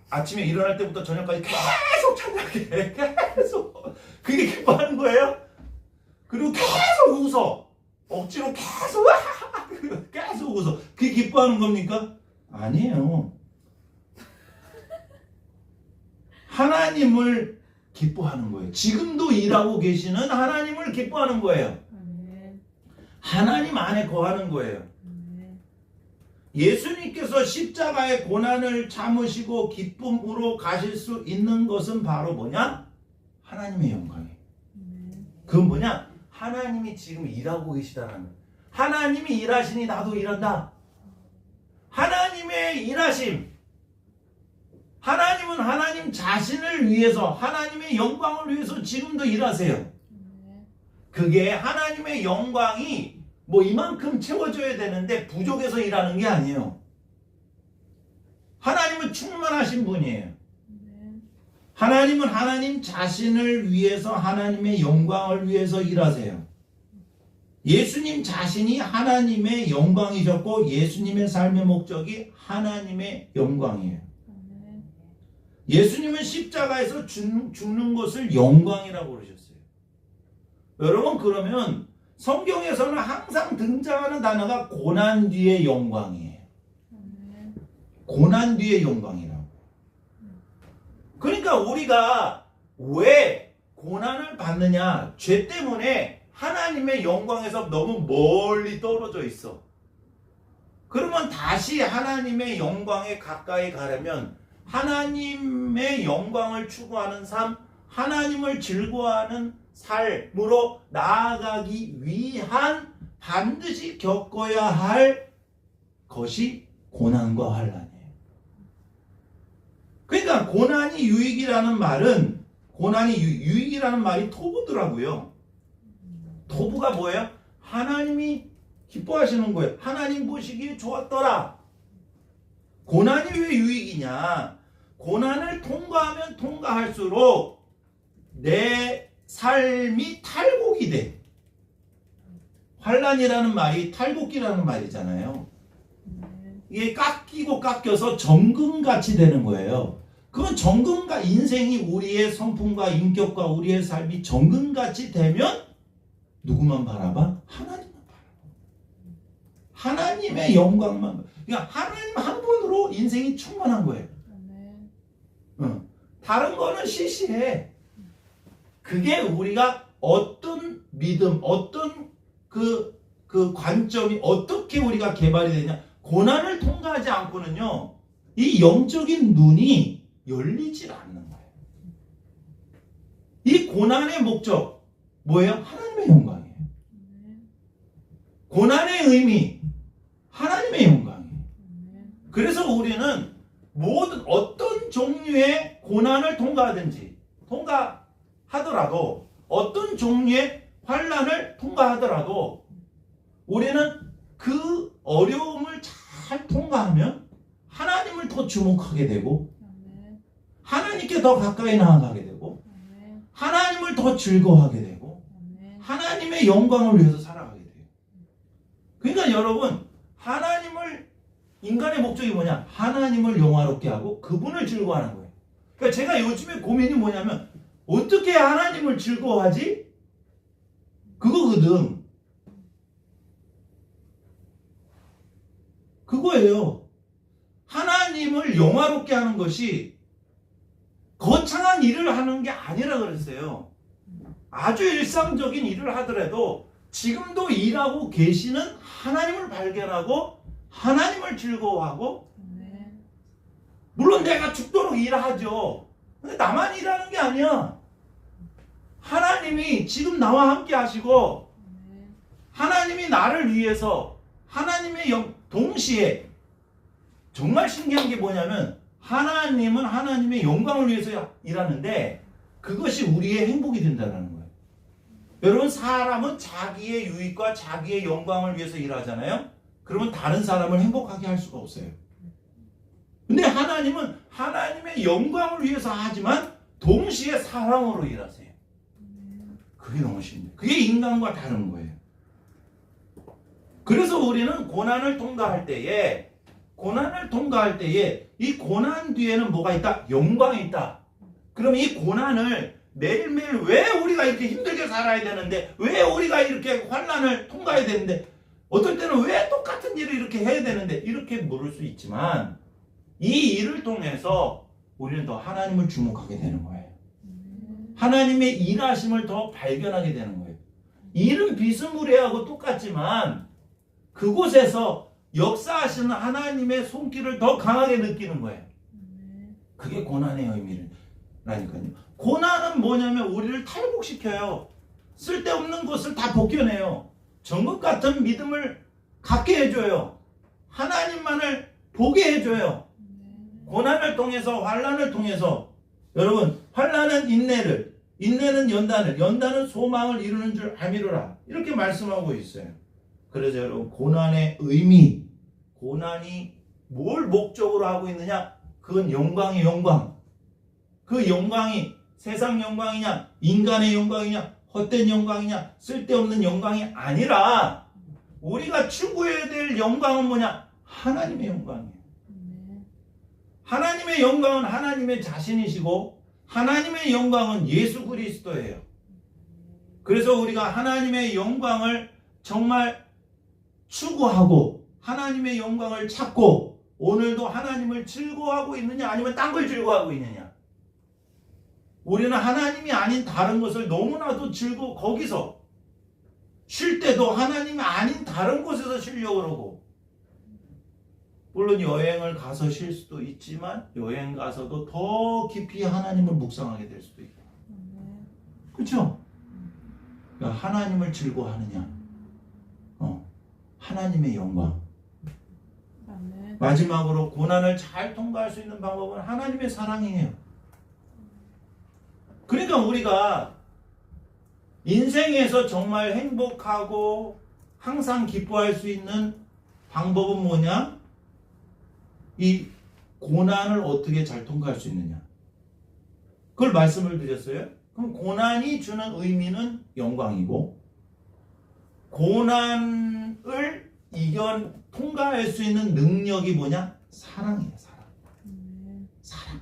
아침에 일어날 때부터 저녁까지 계속 찬양해. 계속. 그게 기뻐하는 거예요? 그리고 계속 웃어. 억지로 계속 웃어. 그게 기뻐하는 겁니까? 아니에요. 하나님을 기뻐하는 거예요. 지금도 일하고 계시는 하나님을 기뻐하는 거예요. 하나님 안에 거하는 거예요. 예수님께서 십자가의 고난을 참으시고 기쁨으로 가실 수 있는 것은 바로 뭐냐? 하나님의 영광이에요. 그건 뭐냐? 하나님이 지금 일하고 계시다는 거예요. 하나님이 일하시니 나도 일한다. 하나님의 일하심. 하나님은 하나님 자신을 위해서 하나님의 영광을 위해서 지금도 일하세요. 그게 하나님의 영광이 뭐 이만큼 채워져야 되는데 부족해서 일하는 게 아니에요. 하나님은 충만하신 분이에요. 하나님은 하나님 자신을 위해서 하나님의 영광을 위해서 일하세요. 예수님 자신이 하나님의 영광이셨고 예수님의 삶의 목적이 하나님의 영광이에요. 예수님은 십자가에서 죽는 것을 영광이라고 그러셨어요. 여러분 그러면 성경에서는 항상 등장하는 단어가 고난 뒤의 영광이에요. 고난 뒤의 영광이라고. 그러니까 우리가 왜 고난을 받느냐? 죄 때문에 하나님의 영광에서 너무 멀리 떨어져 있어. 그러면 다시 하나님의 영광에 가까이 가려면 하나님의 영광을 추구하는 삶, 하나님을 즐거워하는 삶으로 나아가기 위한 반드시 겪어야 할 것이 고난과 환난이에요. 그러니까 고난이 유익이라는 말이 토부더라고요. 토부가 뭐예요? 하나님이 기뻐하시는 거예요. 하나님 보시기에 좋았더라. 고난이 왜 유익이냐? 고난을 통과하면 통과할수록 내 삶이 탈곡이 돼. 환난이라는 말이 탈곡기라는 말이잖아요. 이게 깎이고 깎여서 정금같이 되는 거예요. 그건 정금과 인생이 우리의 성품과 인격과 우리의 삶이 정금같이 되면 누구만 바라봐? 하나님만 바라봐. 하나님의 영광만. 그러니까 하나님 한 분으로 인생이 충만한 거예요. 다른 거는 시시해. 그게 우리가 어떤 믿음, 어떤 그 관점이 어떻게 우리가 개발이 되냐. 고난을 통과하지 않고는요, 이 영적인 눈이 열리질 않는 거예요. 이 고난의 목적 뭐예요? 하나님의 영광이에요. 고난의 의미 하나님의 영광이에요. 그래서 우리는 모든 어떤 종류의 고난을 통과하더라도 어떤 종류의 환난을 통과하더라도 우리는 그 어려움을 잘 통과하면 하나님을 더 주목하게 되고 하나님께 더 가까이 나아가게 되고 하나님을 더 즐거워하게 되고 하나님의 영광을 위해서 살아가게 돼요. 그러니까 여러분 인간의 목적이 뭐냐? 하나님을 영화롭게 하고 그분을 즐거워하는 거예요. 그러니까 제가 요즘에 고민이 뭐냐면 어떻게 하나님을 즐거워하지? 그거거든. 그거예요. 하나님을 영화롭게 하는 것이 거창한 일을 하는 게 아니라 그랬어요. 아주 일상적인 일을 하더라도 지금도 일하고 계시는 하나님을 발견하고 하나님을 즐거워하고 물론 내가 죽도록 일하죠. 근데 나만 일하는 게 아니야. 하나님이 지금 나와 함께 하시고 하나님이 나를 위해서 하나님의 동시에 정말 신기한 게 뭐냐면 하나님은 하나님의 영광을 위해서 일하는데 그것이 우리의 행복이 된다는 거예요. 여러분 사람은 자기의 유익과 자기의 영광을 위해서 일하잖아요. 그러면 다른 사람을 행복하게 할 수가 없어요. 근데 하나님은 하나님의 영광을 위해서 하지만 동시에 사랑으로 일하세요. 그게 너무 신기해요. 그게 인간과 다른 거예요. 그래서 우리는 고난을 통과할 때에 이 고난 뒤에는 뭐가 있다? 영광이 있다. 그럼 이 고난을 매일매일 왜 우리가 이렇게 힘들게 살아야 되는데 왜 우리가 이렇게 환난을 통과해야 되는데 어떨 때는 왜 똑같은 일을 이렇게 해야 되는데 이렇게 물을 수 있지만 이 일을 통해서 우리는 더 하나님을 주목하게 되는 거예요. 하나님의 일하심을 더 발견하게 되는 거예요. 일은 비스무리하고 똑같지만 그곳에서 역사하시는 하나님의 손길을 더 강하게 느끼는 거예요. 그게 고난의 의미라니까요. 고난은 뭐냐면 우리를 탈곡시켜요. 쓸데없는 것을 다 벗겨내요. 정금 같은 믿음을 갖게 해줘요. 하나님만을 보게 해줘요. 고난을 통해서 환난을 통해서 여러분 환난은 인내는 연단은 소망을 이루는 줄 알미로라 이렇게 말씀하고 있어요. 그래서 여러분 고난의 의미 고난이 뭘 목적으로 하고 있느냐? 그건 영광의 영광. 그 영광이 세상 영광이냐 인간의 영광이냐 헛된 영광이냐 쓸데없는 영광이 아니라 우리가 추구해야 될 영광은 뭐냐? 하나님의 영광이에요. 하나님의 영광은 하나님의 자신이시고 하나님의 영광은 예수 그리스도예요. 그래서 우리가 하나님의 영광을 정말 추구하고 하나님의 영광을 찾고 오늘도 하나님을 즐거워하고 있느냐 아니면 딴 걸 즐거워하고 있느냐. 우리는 하나님이 아닌 다른 것을 너무나도 거기서 쉴 때도 하나님이 아닌 다른 곳에서 쉬려고 그러고 물론 여행을 가서 쉴 수도 있지만 여행 가서도 더 깊이 하나님을 묵상하게 될 수도 있고 그렇죠? 그러니까 하나님을 즐거워하느냐 하나님의 영광 마지막으로 고난을 잘 통과할 수 있는 방법은 하나님의 사랑이에요. 그러니까 우리가 인생에서 정말 행복하고 항상 기뻐할 수 있는 방법은 뭐냐? 이 고난을 어떻게 잘 통과할 수 있느냐? 그걸 말씀을 드렸어요. 그럼 고난이 주는 의미는 영광이고 고난을 통과할 수 있는 능력이 뭐냐? 사랑이에요. 사랑.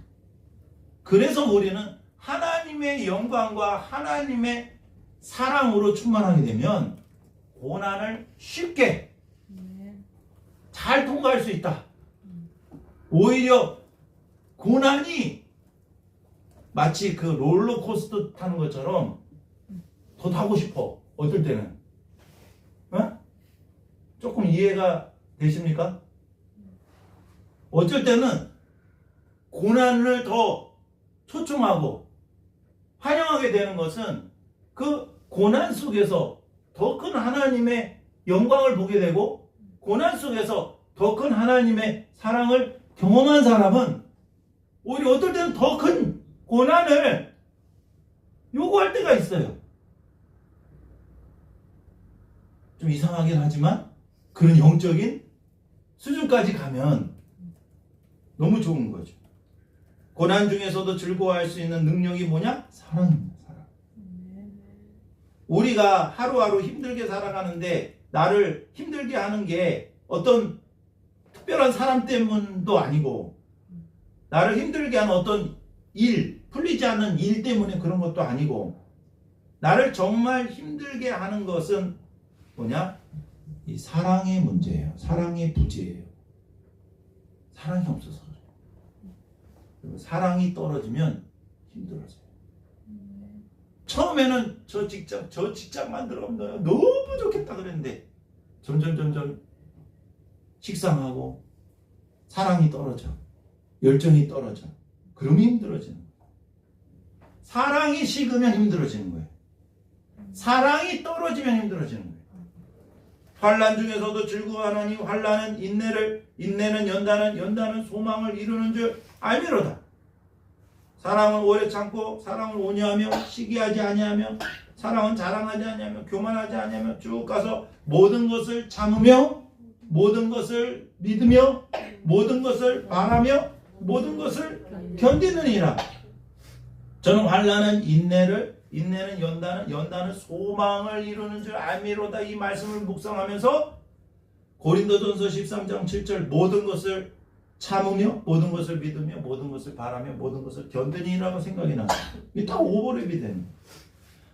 그래서 우리는 하나님의 영광과 하나님의 사랑으로 충만하게 되면 고난을 쉽게 잘 통과할 수 있다. 오히려 고난이 마치 그 롤러코스터 타는 것처럼 더 타고 싶어. 어떨 때는. 조금 이해가 되십니까? 어쩔 때는 고난을 더 초청하고 환영하게 되는 것은 그 고난 속에서 더 큰 하나님의 영광을 보게 되고 고난 속에서 더 큰 하나님의 사랑을 경험한 사람은 오히려 어떨 때는 더 큰 고난을 요구할 때가 있어요. 좀 이상하긴 하지만 그런 영적인 수준까지 가면 너무 좋은 거죠. 고난 중에서도 즐거워할 수 있는 능력이 뭐냐? 사랑입니다. 사랑. 우리가 하루하루 힘들게 살아가는데 나를 힘들게 하는 게 어떤 특별한 사람 때문도 아니고 나를 힘들게 하는 어떤 일, 풀리지 않는 일 때문에 그런 것도 아니고 나를 정말 힘들게 하는 것은 뭐냐? 이 사랑의 문제예요. 사랑의 부재예요. 사랑이 없어서 그래요. 그리고 사랑이 떨어지면 힘들어져요. 처음에는 저 직장만 들어가면 너무 좋겠다 그랬는데 점점 식상하고 사랑이 떨어져. 열정이 떨어져. 그러면 힘들어지는 거예요. 사랑이 식으면 힘들어지는 거예요. 사랑이 떨어지면 힘들어지는 거예요. 환난 중에서도 즐거워하나니 환난은 인내는 연단은 소망을 이루는 줄 알미로다. 사랑은 오래 참고 사랑을 온유하며 시기하지 아니하며 사랑은 자랑하지 아니하며 교만하지 아니하며 쭉 가서 모든 것을 참으며 모든 것을 믿으며 모든 것을 바라며 모든 것을 견디느니라. 저는 환난은 인내는 연단은 소망을 이루는 줄 알미로다. 이 말씀을 묵상하면서 고린도전서 13장 7절 모든 것을 참으며 모든 것을 믿으며 모든 것을 바라며 모든 것을 견디니라고 생각이 나요. 이게 다 오버랩이 되는 거예요.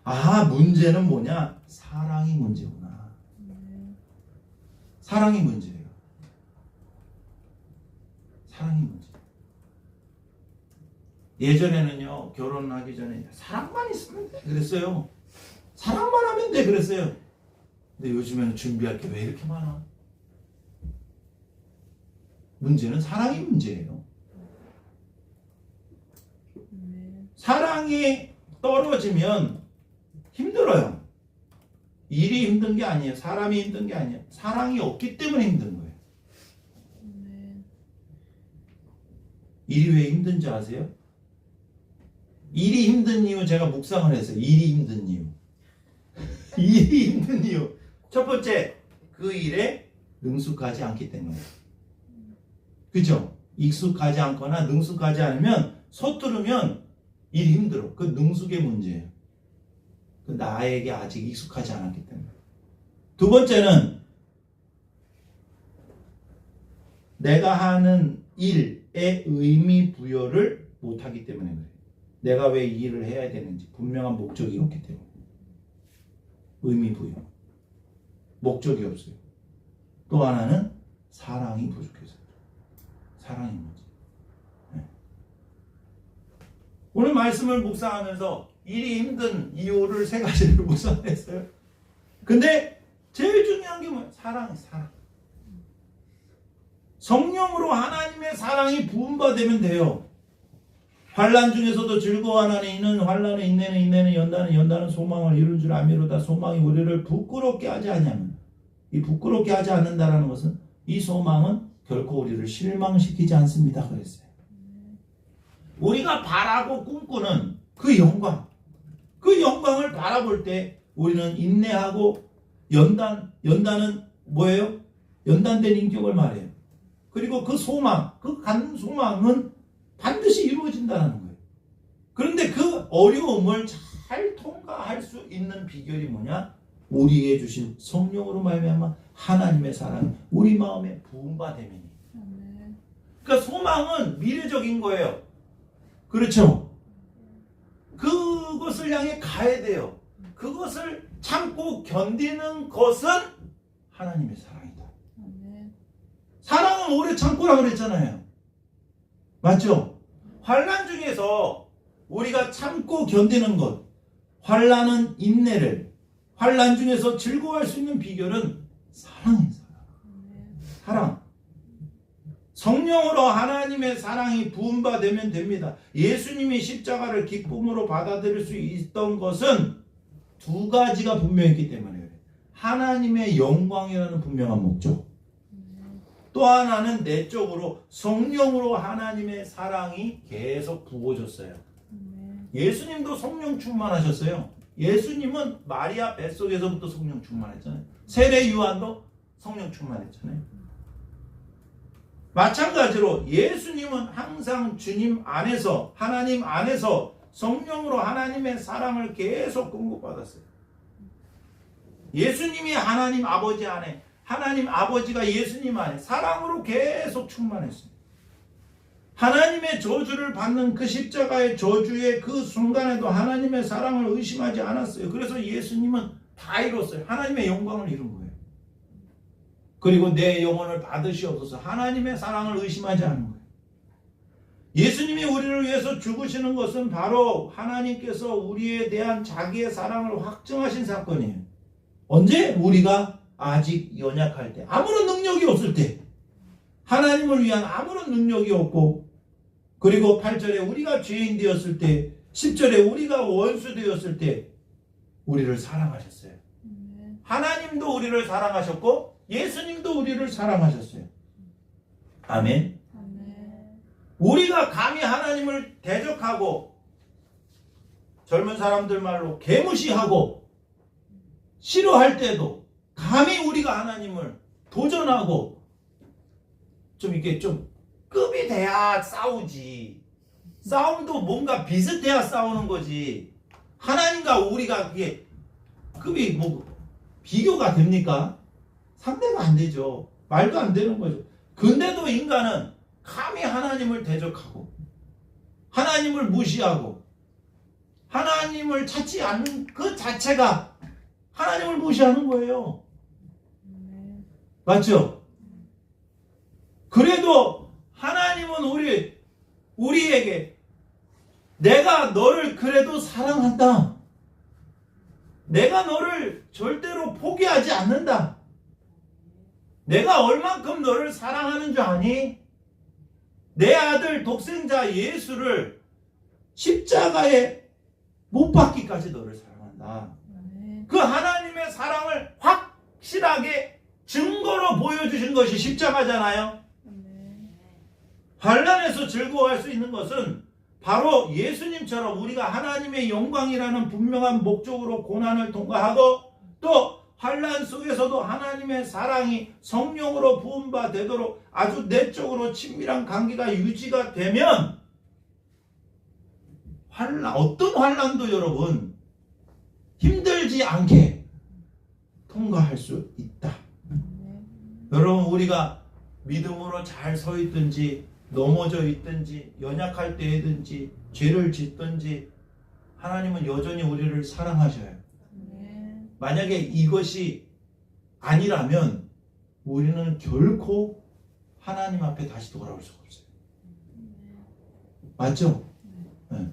아, 문제는 뭐냐? 사랑이 문제구나. 사랑이 문제예요. 사랑이 문제. 예전에는요, 결혼하기 전에 사랑만 있으면 돼 그랬어요. 사랑만 하면 돼 그랬어요. 근데 요즘에는 준비할 게 왜 이렇게 많아? 문제는 사랑이 문제예요. 사랑이 떨어지면 힘들어요. 일이 힘든 게 아니에요. 사람이 힘든 게 아니에요. 사랑이 없기 때문에 힘든 거예요. 일이 왜 힘든지 아세요? 일이 힘든 이유 제가 묵상을 했어요. 일이 힘든 이유. 일이 힘든 이유. 첫 번째, 그 일에 능숙하지 않기 때문에. 그죠? 익숙하지 않거나 능숙하지 않으면 서투르면 일이 힘들어. 그 능숙의 문제예요. 그 나에게 아직 익숙하지 않았기 때문에. 두 번째는 내가 하는 일에 의미 부여를 못하기 때문에 그래요. 내가 왜 이 일을 해야 되는지 분명한 목적이 없기 때문에. 의미 부여. 목적이 없어요. 또 하나는 사랑이 부족해서. 사랑이 문제. 네. 오늘 말씀을 묵상하면서 일이 힘든 이유를 세 가지를 묵상했어요. 근데 제일 중요한 게 뭐예요? 사랑. 성령으로 하나님의 사랑이 부음받으면 돼요. 환난 중에서도 즐거워하나니 이는 환난은 인내는 연단은 소망을 이룰 줄 알미로다. 소망이 우리를 부끄럽게 하지 않냐면 이 부끄럽게 하지 않는다라는 것은 이 소망은 결코 우리를 실망시키지 않습니다 그랬어요. 우리가 바라고 꿈꾸는 그 영광을 바라볼 때 우리는 인내하고 연단은 뭐예요? 연단된 인격을 말해요. 그리고 그 소망, 그 갖는 소망은 반드시 이루어진다는 거예요. 그런데 그 어려움을 잘 통과할 수 있는 비결이 뭐냐? 우리에게 주신 성령으로 말미암아 하나님의 사랑, 우리 마음에 부음받음이니. 그러니까 소망은 미래적인 거예요. 그렇죠? 그것을 향해 가야 돼요. 그것을 참고 견디는 것은 하나님의 사랑이다. 사랑은 오래 참고라 그랬잖아요. 맞죠? 환난 중에서 우리가 참고 견디는 것, 환난은 인내를, 환난 중에서 즐거워할 수 있는 비결은 사랑이에요. 사랑. 성령으로 하나님의 사랑이 부음받으면 됩니다. 예수님이 십자가를 기쁨으로 받아들일 수 있던 것은 두 가지가 분명했기 때문에 그래요. 하나님의 영광이라는 분명한 목적. 또 하나는 내적으로 성령으로 하나님의 사랑이 계속 부어졌어요. 예수님도 성령 충만하셨어요. 예수님은 마리아 뱃속에서부터 성령 충만했잖아요. 세례 요한도 성령 충만했잖아요. 마찬가지로 예수님은 항상 주님 안에서, 하나님 안에서 성령으로 하나님의 사랑을 계속 공급받았어요. 예수님이 하나님 아버지 안에, 하나님 아버지가 예수님 안에 사랑으로 계속 충만했어요. 하나님의 저주를 받는 그 십자가의 저주의 그 순간에도 하나님의 사랑을 의심하지 않았어요. 그래서 예수님은 다 이뤘어요. 하나님의 영광을 이룬 거예요. 그리고 내 영혼을 받으시옵소서, 하나님의 사랑을 의심하지 않은 거예요. 예수님이 우리를 위해서 죽으시는 것은 바로 하나님께서 우리에 대한 자기의 사랑을 확증하신 사건이에요. 언제? 우리가 아직 연약할 때, 아무런 능력이 없을 때, 하나님을 위한 아무런 능력이 없고, 그리고 8절에 우리가 죄인 되었을 때, 10절에 우리가 원수 되었을 때 우리를 사랑하셨어요. 하나님도 우리를 사랑하셨고 예수님도 우리를 사랑하셨어요. 아멘. 우리가 감히 하나님을 대적하고, 젊은 사람들 말로 개무시하고 싫어할 때도 감히 우리가 하나님을 도전하고, 좀 이렇게 좀 급이 돼야 싸우지, 싸움도 뭔가 비슷해야 싸우는 거지, 하나님과 우리가 그게 급이 뭐 비교가 됩니까? 상대가 안 되죠. 말도 안 되는 거죠. 근데도 인간은 감히 하나님을 대적하고 하나님을 무시하고 하나님을 찾지 않는 그 자체가 하나님을 무시하는 거예요. 맞죠? 그래도 하나님은 우리에게 내가 너를 그래도 사랑한다, 내가 너를 절대로 포기하지 않는다, 내가 얼만큼 너를 사랑하는 줄 아니? 내 아들 독생자 예수를 십자가에 못 박기까지 너를 사랑한다. 그 하나님의 사랑을 확실하게 증거로 보여주신 것이 십자가잖아요. 환난에서 즐거워할 수 있는 것은 바로 예수님처럼 우리가 하나님의 영광이라는 분명한 목적으로 고난을 통과하고, 또 환난 속에서도 하나님의 사랑이 성령으로 부음받되도록 아주 내적으로 친밀한 관계가 유지가 되면 어떤 환난도 여러분 힘들지 않게 통과할 수 있다. 여러분, 우리가 믿음으로 잘 서 있든지 넘어져 있든지 연약할 때든지 죄를 짓든지 하나님은 여전히 우리를 사랑하셔요. 만약에 이것이 아니라면 우리는 결코 하나님 앞에 다시 돌아올 수가 없어요. 맞죠? 네.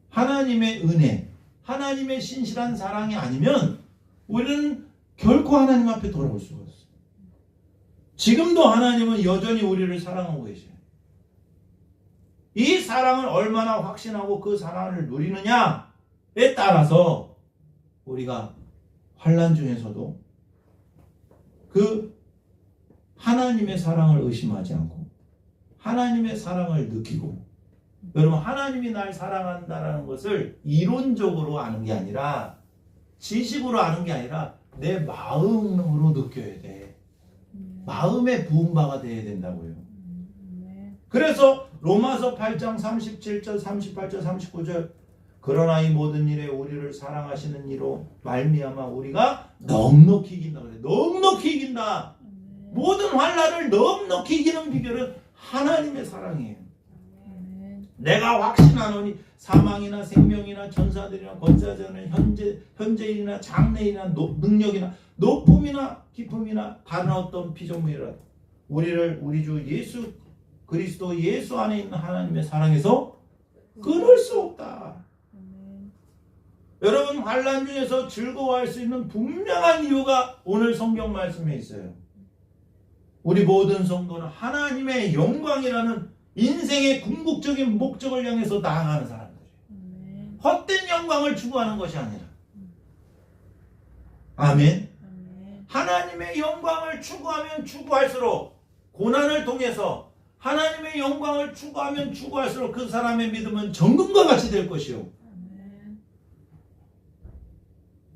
하나님의 은혜, 하나님의 신실한 사랑이 아니면 우리는 결코 하나님 앞에 돌아올 수가 없어요. 지금도 하나님은 여전히 우리를 사랑하고 계셔요. 이 사랑을 얼마나 확신하고 그 사랑을 누리느냐에 따라서 우리가 환난 중에서도 그 하나님의 사랑을 의심하지 않고 하나님의 사랑을 느끼고, 여러분, 하나님이 날 사랑한다는 것을 이론적으로 아는 게 아니라, 지식으로 아는 게 아니라 내 마음으로 느껴야 돼. 마음의 부음바가 돼야 된다고요. 그래서 로마서 8장 37절, 38절, 39절, 그러나 이 모든 일에 우리를 사랑하시는 이로 말미암아 우리가 넉넉히 이긴다 그래. 넉넉히 이긴다. 모든 환난을 넉넉히 이기는 비결은 하나님의 사랑이에요. 내가 확신하노니 사망이나 생명이나 전사들이나 권세자나 현재인이나 장래이나 능력이나 높음이나 깊음이나 다른 어떤 피조물이라 우리를 우리 주 예수 그리스도 예수 안에 있는 하나님의 사랑에서 끊을 수 없다. 여러분, 환난 중에서 즐거워할 수 있는 분명한 이유가 오늘 성경 말씀에 있어요. 우리 모든 성도는 하나님의 영광이라는 인생의 궁극적인 목적을 향해서 나아가는 사람들이에요. 헛된 영광을 추구하는 것이 아니라. 아멘. 하나님의 영광을 추구하면 추구할수록, 고난을 통해서 하나님의 영광을 추구하면 추구할수록 그 사람의 믿음은 정금과 같이 될 것이요.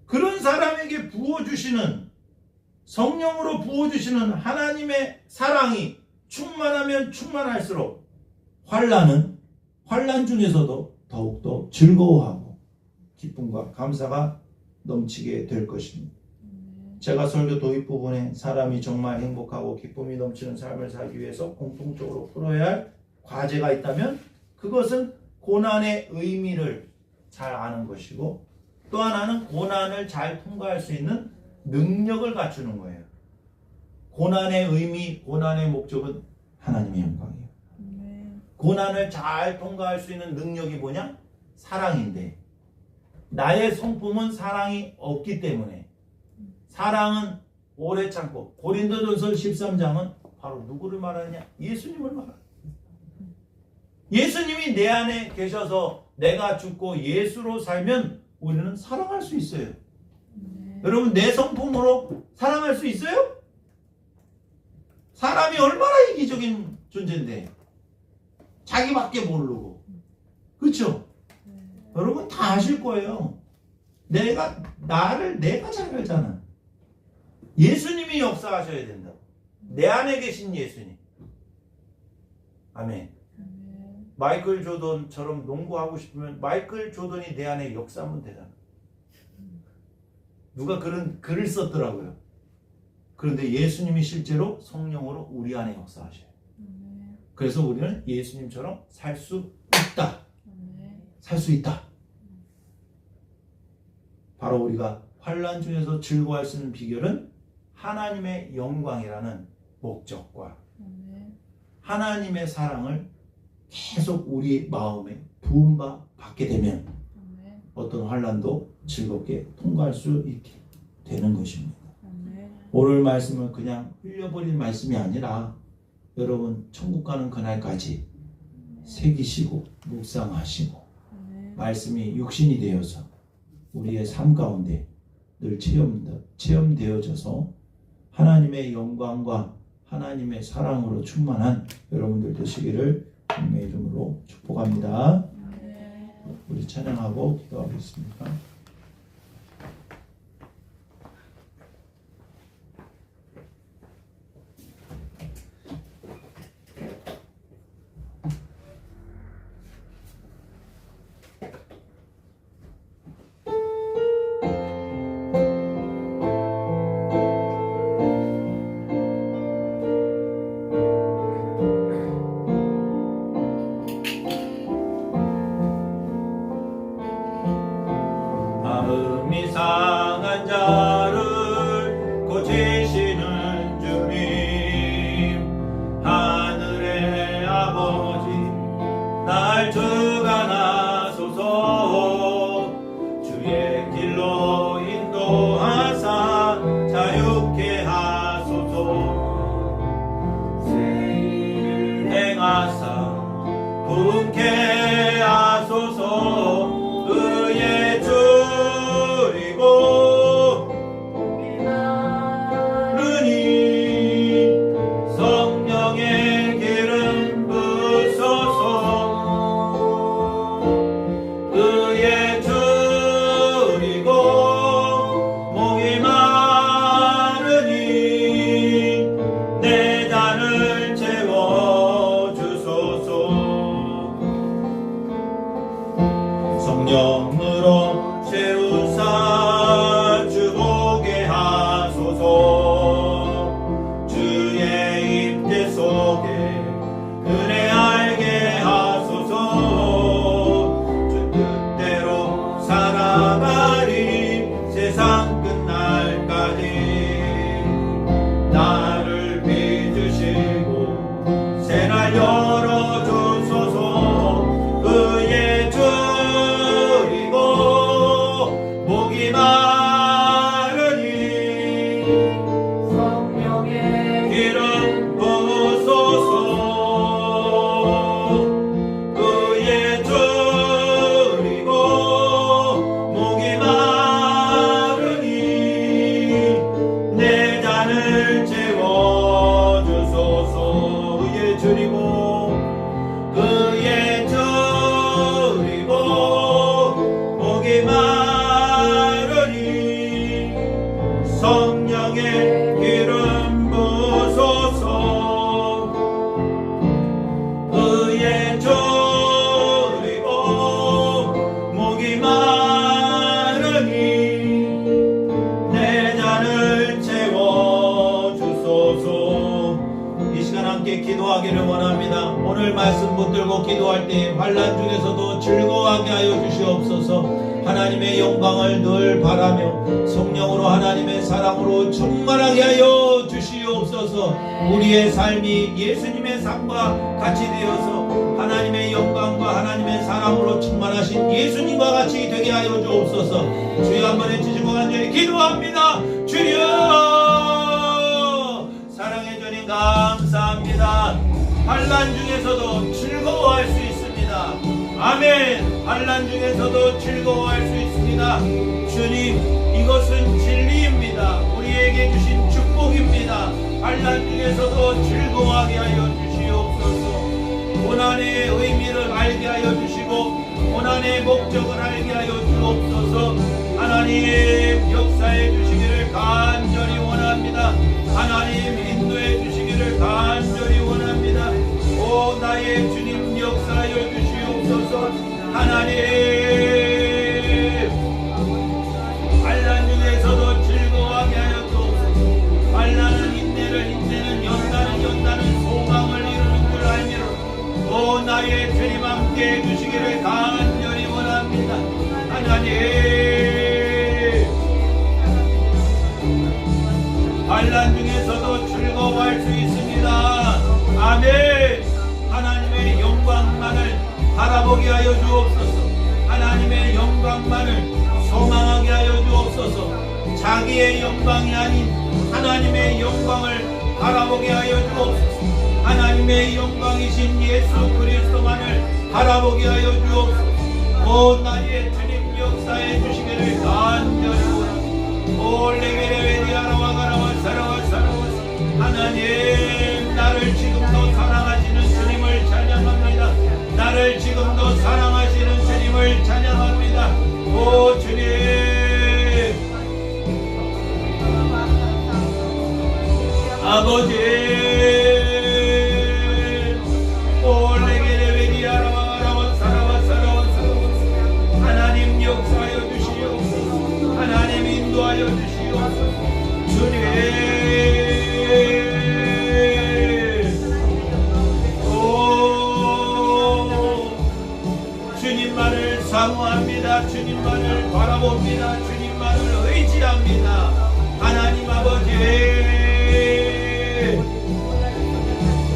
그런 사람에게 부어주시는, 성령으로 부어주시는 하나님의 사랑이 충만하면 충만할수록 환난 중에서도 더욱더 즐거워하고 기쁨과 감사가 넘치게 될 것입니다. 제가 설교 도입 부분에 사람이 정말 행복하고 기쁨이 넘치는 삶을 살기 위해서 공통적으로 풀어야 할 과제가 있다면 그것은 고난의 의미를 잘 아는 것이고, 또 하나는 고난을 잘 통과할 수 있는 능력을 갖추는 거예요. 고난의 의미, 고난의 목적은 하나님의 영광이에요. 고난을 잘 통과할 수 있는 능력이 뭐냐? 사랑인데, 나의 성품은 사랑이 없기 때문에, 사랑은 오래 참고, 고린도전서 13장은 바로 누구를 말하느냐? 예수님을 말하는. 예수님이 내 안에 계셔서 내가 죽고 예수로 살면 우리는 사랑할 수 있어요. 여러분, 내 성품으로 사랑할 수 있어요? 사람이 얼마나 이기적인 존재인데, 자기밖에 모르고, 그렇죠? 여러분 다 아실 거예요. 내가 잘 알잖아. 예수님이 역사하셔야 된다고. 내 안에 계신 예수님. 아멘. 마이클 조던처럼 농구하고 싶으면 마이클 조던이 내 안에 역사하면 되잖아. 누가 그런 글을 썼더라고요. 그런데 예수님이 실제로 성령으로 우리 안에 역사하셔요. 그래서 우리는 예수님처럼 살 수 있다. 살 수 있다. 바로 우리가 환난 중에서 즐거워할 수 있는 비결은 하나님의 영광이라는 목적과 하나님의 사랑을 계속 우리 마음에 부음바 받게 되면 어떤 환난도 즐겁게 통과할 수 있게 되는 것입니다. 오늘 말씀은 그냥 흘려버린 말씀이 아니라 여러분 천국 가는 그날까지 새기시고 묵상하시고 말씀이 육신이 되어서 우리의 삶 가운데 늘 체험되어져서 하나님의 영광과 하나님의 사랑으로 충만한 여러분들 되시기를 주님의 이름으로 축복합니다. 우리 찬양하고 기도하겠습니다. 마음이 상한 자를 고치시는 주님, 하늘의 아버지 날 주관하소서. 주의 길로 인도하사 자유케 하소서. 새 일을 행하사 부흥케 하소서. 의의 줄이고 르니 성령의 기름 부소서. 의의 줄이고 목이 마르니 내 잔을 채워주소서. 성령으로 채우사 주보게 하소서. 주의 임재 속에 은혜 알게 하소서. 주 뜻대로 살아가리 세상 끝날까지. 나를 빚으시고 새날 열어주소서. 의의 목이 마르니 성령의 기름 즐거워하기를 원합니다. 오늘 말씀 붙들고 기도할 때 환난 중에서도 즐거워하게 하여 주시옵소서. 하나님의 영광을 늘 바라며 성령으로 하나님의 사랑으로 충만하게 하여 주시옵소서. 우리의 삶이 예수님의 삶과 같이 되어서 하나님의 영광과 하나님의 사랑으로 충만하신 예수님과 같이 되게 하여 주옵소서. 주여 한번 해주시고 간절히 기도합니다. 주여 사랑의 주님 감사합니다. 환난 중에서도 즐거워할 수 있습니다. 아멘. 환난 중에서도 즐거워할 수 있습니다. 주님, 이것은 진리입니다. 우리에게 주신 축복입니다. 환난 중에서도 즐거워하게 하여 주시옵소서. 고난의 의미를 알게 하여 주시고 고난의 목적을 알게 하여 주옵소서. 하나님 역사해 주시기를 간절히 원합니다. 하나님 인도해 주시기를 간절히 원합니다. 오 나의 주님 역사하여 주시옵소서. 하나님 환난 중에서도 즐거워하게 하여 주옵소서. 환난은 인내를, 인내는 연단은 소망을 이루는 줄 알미로 오 나의 주님 함께 해주시기를 간절히 원합니다. 하나님 환난 중에서도 즐거워할 수 있습니다. 아멘. 하나님의 영광만을 바라보게 하여 주옵소서. 하나님의 영광만을 소망하게 하여 주옵소서. 자기의 영광이 아닌 하나님의 영광을 바라보게 하여 주옵소서. 하나님의 영광이신 예수 그리스도만을 바라보게 하여 주옵소서. 오 나의 주님 역사해 주시기를 간절히 원합니다. 오 레게레베디아라와 가라와 사라와 사라와 하나님 나를 지금도 사랑하시는 주님을 찬양합니다. 나를 지금도 사랑하시는 주님을 찬양합니다. 오 주님 아버지 하나님 역사하여 주시옵소서. 하나님 인도하여 주시옵소서. 주님 주님만을 사모합니다. 주님만을 바라봅니다. 주님만을 의지합니다. 하나님 아버지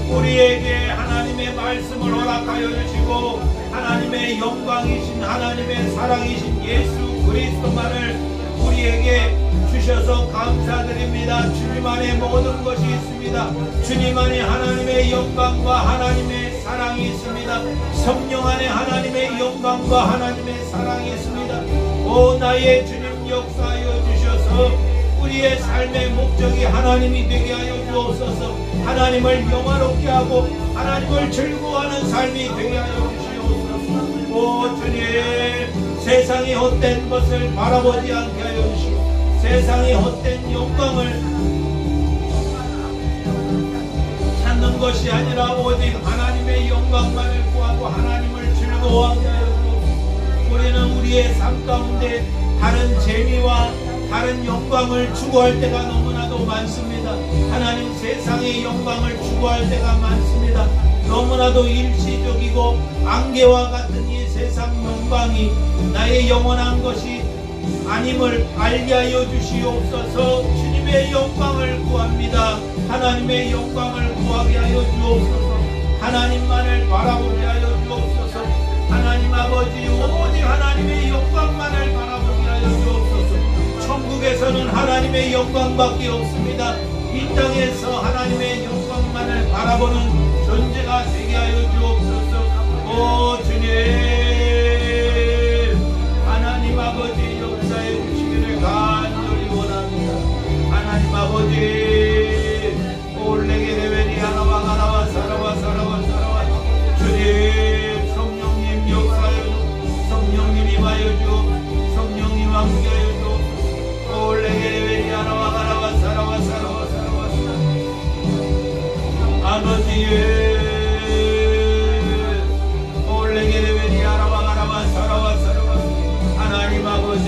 우리에게 하나님의 말씀을 허락하여 주시고 하나님의 영광이신 하나님의 사랑이신 예수 그리스도만을 우리에게 주셔서 감사드립니다. 주님 안에 모든 것이 있습니다. 주님 안에 하나님의 영광과 하나님의 사랑이 있습니다. 성령 안에 하나님의 영광과 하나님의 사랑이 있습니다. 오 나의 주님 역사하여 주셔서 우리의 삶의 목적이 하나님이 되게 하여 주옵소서. 하나님을 영화롭게 하고 하나님을 즐거워하는 삶이 되게 하여 주시옵소서. 오 주님 세상이 헛된 것을 바라보지 않게 하여 주시고 세상이 헛된 영광을 찾는 것이 아니라 오직 하나님의 영광만을 구하고 하나님을 즐거워하게 하여 주옵소서. 우리는 우리의 삶 가운데 다른 재미와 다른 영광을 추구할 때가 너무나도 많습니다. 하나님 세상의 영광을 추구할 때가 많습니다. 너무나도 일시적이고 안개와 같은 이 세상 영광이 나의 영원한 것이 아님을 알게 하여 주시옵소서. 주님의 영광을 구합니다. 하나님의 영광을 구하게 하여 주옵소서. 하나님만을 바라보게 하여 주옵소서. 하나님 아버지 오직 하나님의 영광만을 바라보게 하여 주옵소서. 천국에서는 하나님의 영광밖에 없습니다. 이 땅에서 하나님의 영광만을 바라보는 존재가 되게 하여 주옵소서. 오 주님 하나님 아버지 역사해 주시기를 간절히 원합니다. 하나님 아버지 올레게레베리 하나와 하나와 사라와 사라와 사라와 주님 성령님 역사하여 주 성령님 임하여 주 성령님 함께하여 주 올레게레베리 하나와 하나와 사라와 사라와 사라와 아버지 하나님 아버지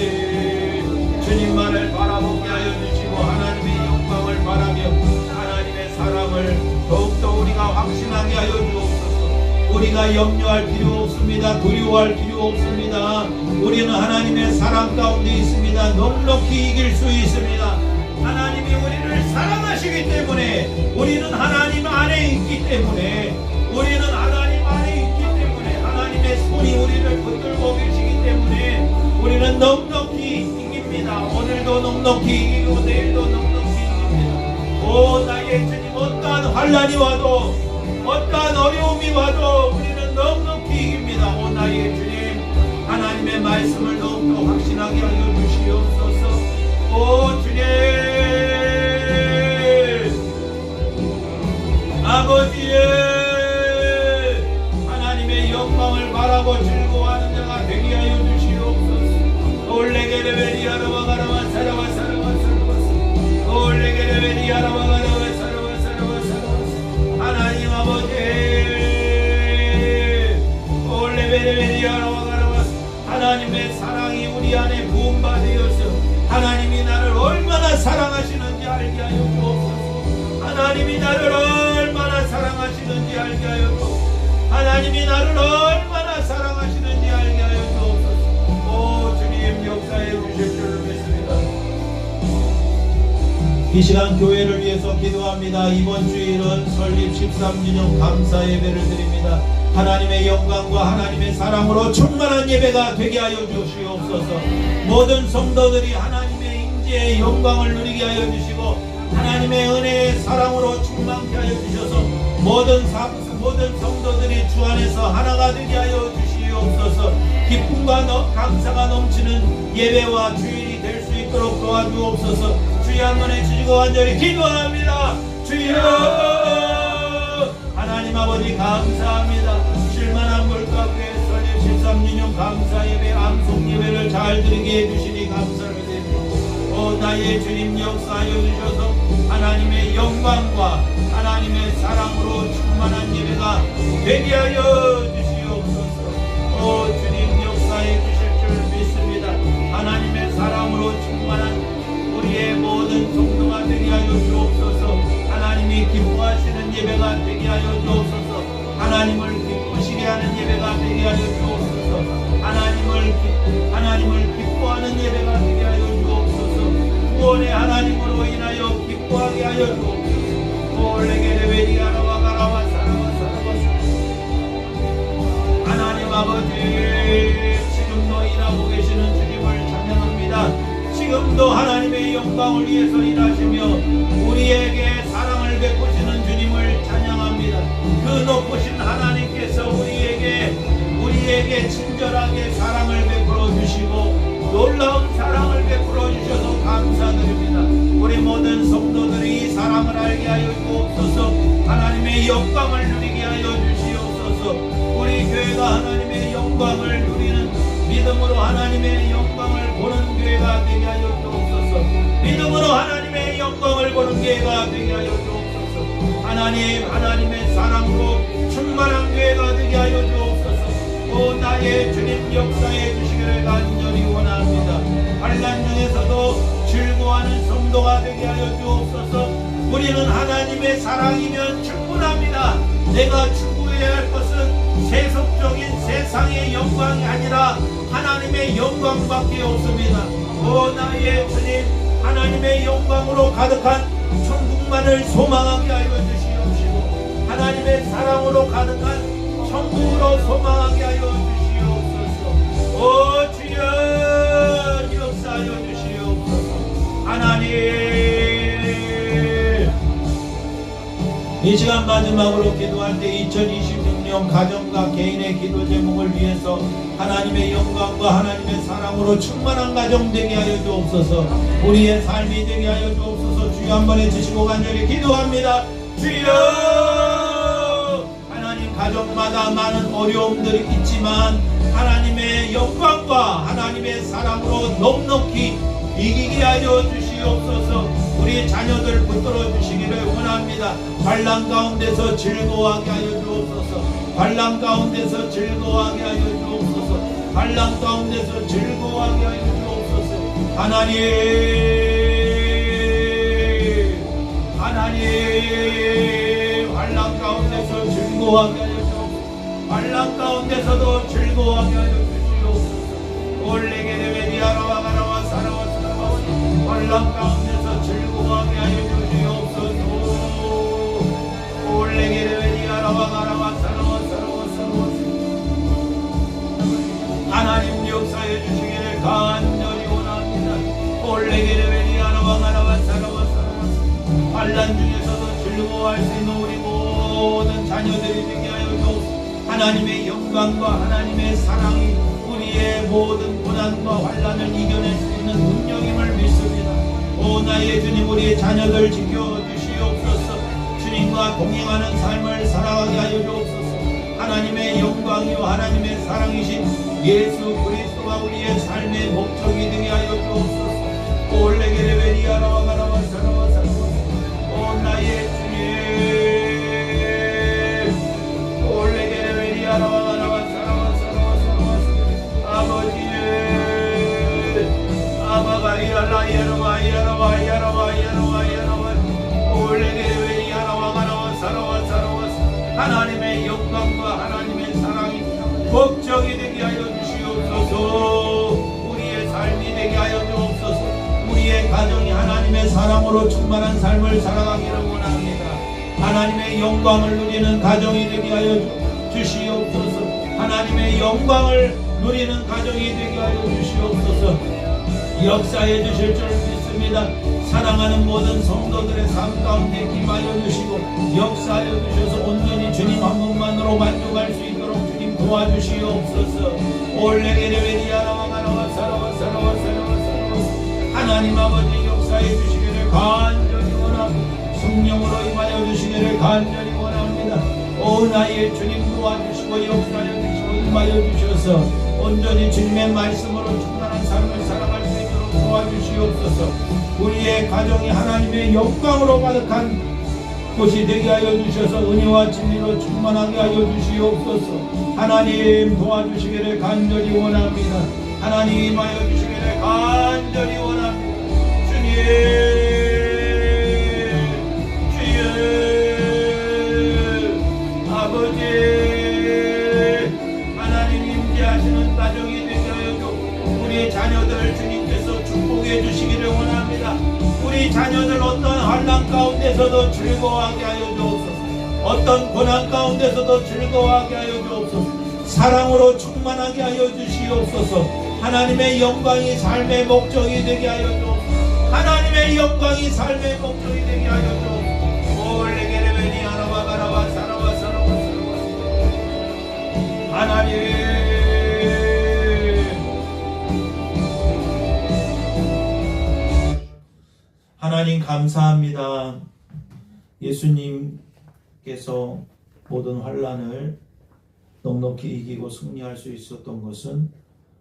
주님만을 바라보게 하여 주시고 하나님의 영광을 바라며 하나님의 사랑을 더욱더 우리가 확신하는 우리가 염려할 필요 없습니다. 두려워할 필요 없습니다. 우리는 하나님의 사랑 가운데 있습니다. 넉넉히 이길 수 있습니다. 하나님이 우리를 사랑하시기 때문에, 우리는 하나님 안에 있기 때문에, 우리는 하나님 안에 있기 때문에, 하나님의 손이 우리를 붙들고 계시기 때문에 우리는 넉넉히 이깁니다. 오늘도 넉넉히 이기고 내일도 넉넉히 이깁니다. 오 나의 주님, 어떠한 환난이 와도 어떠한 어려움이 와도 우리는 넉넉히 이깁니다. 오 나의 주님, 하나님의 말씀을 더욱더 확신하게 하여 주시옵소서. 오 주님, 아버지, 하나님의 영광을 바라고 즐거워하는 자가 되게 하여 주시옵소서. 올레게레베리아라와 가라와 사라와 사라와 사라와 올레게레베리아라와 가라와 사라와 사라와 사라와 하나님 아버지, 올레게레베리아라와 가라와 하나님의 사랑이 우리 안에 부음받으어서 하나님이 나를 얼마나 사랑하시는지 알게 하여 주옵소서. 하나님이 나를 얼마나 사랑하시는지 알게 하여 주옵소서. 하나님이 나를 얼마나 사랑하시는지 알게 하여 주옵소서. 오 주님, 역사해 주실 줄을 믿습니다. 이 시간 교회를 위해서 기도합니다. 이번 주일은 설립 13주년 감사 예배를 드립니다. 하나님의 영광과 하나님의 사랑으로 충만한 예배가 되게 하여 주시옵소서. 모든 성도들이 하나님의 임재의 영광을 누리게 하여 주시고 하나님의 은혜의 사랑으로 충만케 하여 주셔서 모든 성도들이 주 안에서 하나가 되게 하여 주시옵소서. 기쁨과 감사가 넘치는 예배와 주일이 될 수 있도록 도와주옵소서. 주의 한 번에 주시고 간절히 기도합니다. 주여, 하나님 아버지 감사합니다. 쉴만한 물가에 설립 13주년 감사 예배, 암송 예배를 잘 드리게 해주시니 감사를 드립니다. 오 나의 주님, 역사하여 주셔서 하나님의 영광과 하나님의 사랑으로 충만한 예배가 되게 하여 주시옵소서. 오 주님, 역사해 주실 줄 믿습니다. 하나님의 사랑으로 충만한 우리의 모든 성도가 되게 하여 주옵소서. 하나님이 기뻐하시는 예배가 되게 하여 주옵소서. 하나님을 기쁘시게 하는 예배가 되게 하여 주옵소서. 하나님을 기뻐하는 예배가 되게 하여 주옵소서. 구원의 하나님으로 인하여 기뻐하게 하여 주옵소서. 올레게레베리아라와 가라와 사라와 사라와 하나님 아버지, 지금도 일하고 계시는 주님을 찬양합니다. 지금도 하나님의 영광을 위해서 일하시며 우리에게 사랑을 베푸시는 주님을 찬양합니다. 그 높으신 하나님께서 우리에게 친절하게 사랑을 베풀어 주시고 놀라운 사랑을 베풀어 주셔서 감사드립니다. 우리 모든 성도들이 이 사랑을 알게 하여 주옵소서. 하나님의 영광을 누리게 하여 주시옵소서. 우리 교회가 하나님의 영광을 누리는 믿음으로 하나님의 영광을 보는 교회가 되게 하여 주옵소서. 믿음으로 하나님의 영광을 보는 교회가 되게 하여 주옵소서. 하나님의 사랑으로 충만한 교회가 되게 하여 주옵소서. 오 나의 주님, 역사해 주시기를 간절히 원합니다. 환난 중에서도 즐거워하는 성도가 되게 하여 주옵소서. 우리는 하나님의 사랑이면 충분합니다. 내가 추구해야 할 것은 세속적인 세상의 영광이 아니라 하나님의 영광밖에 없습니다. 오 나의 주님, 하나님의 영광으로 가득한 천국만을 소망하게 하여 주시옵시고 하나님의 사랑으로 가득한 천국으로 소망하게 하여 주시옵소서. 오 주여, 역사하여 주시옵소서. 하나님, 이 시간 마지막으로 기도할 때 2026년 가정과 개인의 기도 제목을 위해서 하나님의 영광과 하나님의 사랑으로 충만한 가정 되게 하여 주옵소서. 우리의 삶이 되게 하여 주옵소서. 주여 한 번 해주시고 간절히 기도합니다. 주여, 하나님, 가정마다 많은 어려움들이 있지만 하나님의 영광과 하나님의 사랑으로 넉넉히 이기게 하여 주시옵소서. 우리 자녀들 붙들어 주시기를 원합니다. 환난 가운데서 즐거워하게 하여 주옵소서. 환난 가운데서 즐거워하게 하여 주옵소서. 환난 가운데서 즐거워하게 하여 주옵소서. 하나님, 환난 가운데서 즐거워하게 하여 주옵소서. 환난 가운데서도 즐거워하게 하여 주시옵소서. 올레게레 베디아라와 가라와 사라와 사라와니 환난 가운데서 즐거워하게 하여 주시옵소서. 올레게레 베디아라와 가라와 사라와 사라와 사라와 하나님 역사해 주시기를 간절히 원합니다. 올레게레 베디아라와 가라와 사라와 사라와 환난 중에서도 즐거워할 수 있는 우리 모든 자녀들이 되게 하여 주옵소서. 하나님의 영광과 하나님의 사랑이 우리의 모든 고난과 환난을 이겨낼 수 있는 능력임을 믿습니다. 오 나의 주님, 우리의 자녀들 지켜주시옵소서. 주님과 동행하는 삶을 살아가게 하여 주옵소서. 하나님의 영광이요 하나님의 사랑이신 예수 그리스도가 우리의 삶의 목적이 되게 하여 주옵소서. 올레게레베리아라와 가라와 사라와 사라와 오 나의 주님, 올레게레베리아라와 가라와 사라와 사라와 사라와 아버지 아바가리알라 야라와 야라와 야라와 야라와 야라와 올레게레베리아라와 가라와 사라와 사라와 하나님의 영광과 하나님의 사랑이 목적이 되게 하여 주시옵소서. 우리의 삶이 되게 하여 주옵소서. 우리의 가정이 하나님의 사랑으로 충만한 삶을 살아가기를 원합니다. 하나님의 영광을 누리는 가정이 되게 하여 주시옵소서. 하나님의 영광을 누리는 가정이 되게 하여 주시옵소서. 역사해 주실 줄 믿습니다. 사랑하는 모든 성도들의 삶 가운데 임하여 주시고 역사하여 주셔서 온전히 주님 한 분만으로 만족할 수 있도록 주님 도와주시옵소서. 올레게레베디아라와 가라와 사라와 사라와 사라와 사라와 하나님 아버지 역사해 주시기를 간절히 원합니다. 성령으로 임하여 주시기를 간절히 원합니다. 오 나의 주님 도와주시고 역사하여 주시고 임하여 주셔서 온전히 주님의 말씀으로 충만한 삶을 살아갈 수 있도록 도와주시옵소서. 우리의 가정이 하나님의 영광으로 가득한 곳이 되게 하여 주셔서 은혜와 진리로 충만하게 하여 주시옵소서. 하나님 도와주시기를 간절히 원합니다. 하나님 임하여 주시기를 간절히 원합니다. 주님 아버지 하나님 임재하시는 가정이 되게 하여 주 우리 자녀들 주님께서 축복해 주시기를 원합니다. 우리 자녀들 어떤 환난 가운데서도 즐거워하게 하여 주옵소서. 어떤 고난 가운데서도 즐거워하게 하여 주옵소서. 사랑으로 충만하게 하여 주시옵소서. 하나님의 영광이 삶의 목적이 되게 하여 주옵소서. 하나님의 영광이 삶의 목적이 되게 하여 주옵소서. 올레게레베니 아라와 가라와 사라와 사라와 사라와 하나님 하나님 감사합니다. 예수님께서 모든 환난을 넉넉히 이기고 승리할 수 있었던 것은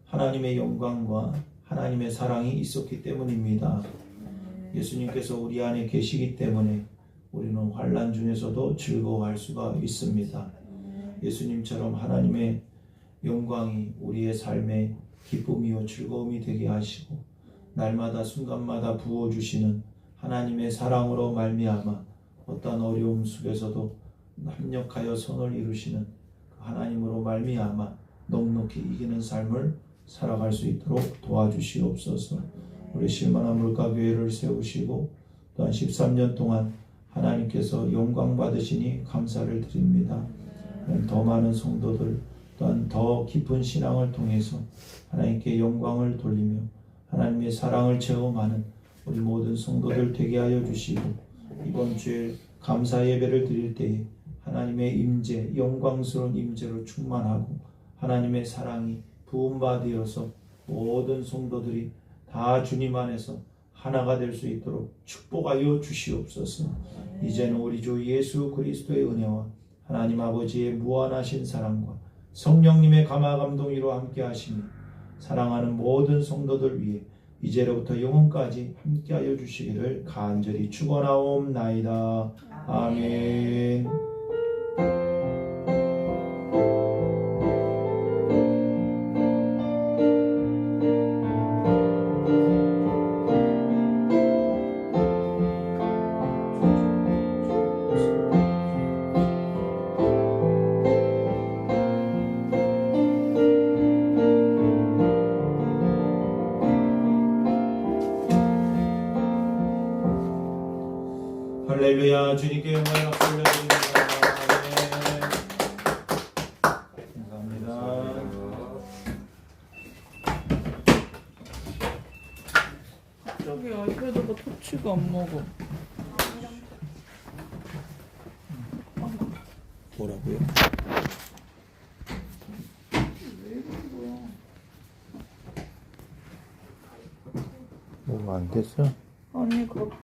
하나님의 영광과 하나님의 사랑이 있었기 때문입니다. 예수님께서 우리 안에 계시기 때문에 우리는 환난 중에서도 즐거워할 수가 있습니다. 예수님처럼 하나님의 영광이 우리의 삶의 기쁨이요 즐거움이 되게 하시고 날마다 순간마다 부어주시는 하나님의 사랑으로 말미암아 어떠한 어려움 속에서도 합력하여 선을 이루시는 하나님으로 말미암아 넉넉히 이기는 삶을 살아갈 수 있도록 도와주시옵소서. 우리 실만한 물가교회를 세우시고 또한 13년 동안 하나님께서 영광 받으시니 감사를 드립니다. 더 많은 성도들 또한 더 깊은 신앙을 통해서 하나님께 영광을 돌리며 하나님의 사랑을 체험하는 우리 모든 성도들 되게 하여 주시고 이번 주에 감사 예배를 드릴 때에 하나님의 임재, 영광스러운 임재로 충만하고 하나님의 사랑이 부음받으어서 모든 성도들이 다 주님 안에서 하나가 될 수 있도록 축복하여 주시옵소서. 이제는 우리 주 예수 그리스도의 은혜와 하나님 아버지의 무한하신 사랑과 성령님의 감화 감동으로 함께 하시며 사랑하는 모든 성도들 위해 이제로부터 영원까지 함께하여 주시기를 간절히 축원하옵나이다. 아멘. 할렐루야. 주님께 영광의 박수 올려드립니다. 네. 감사합니다. 저기 아이패드가 터치가 안 먹어. 뭐라고요? 뭐가 안 됐어? 아니 갑자기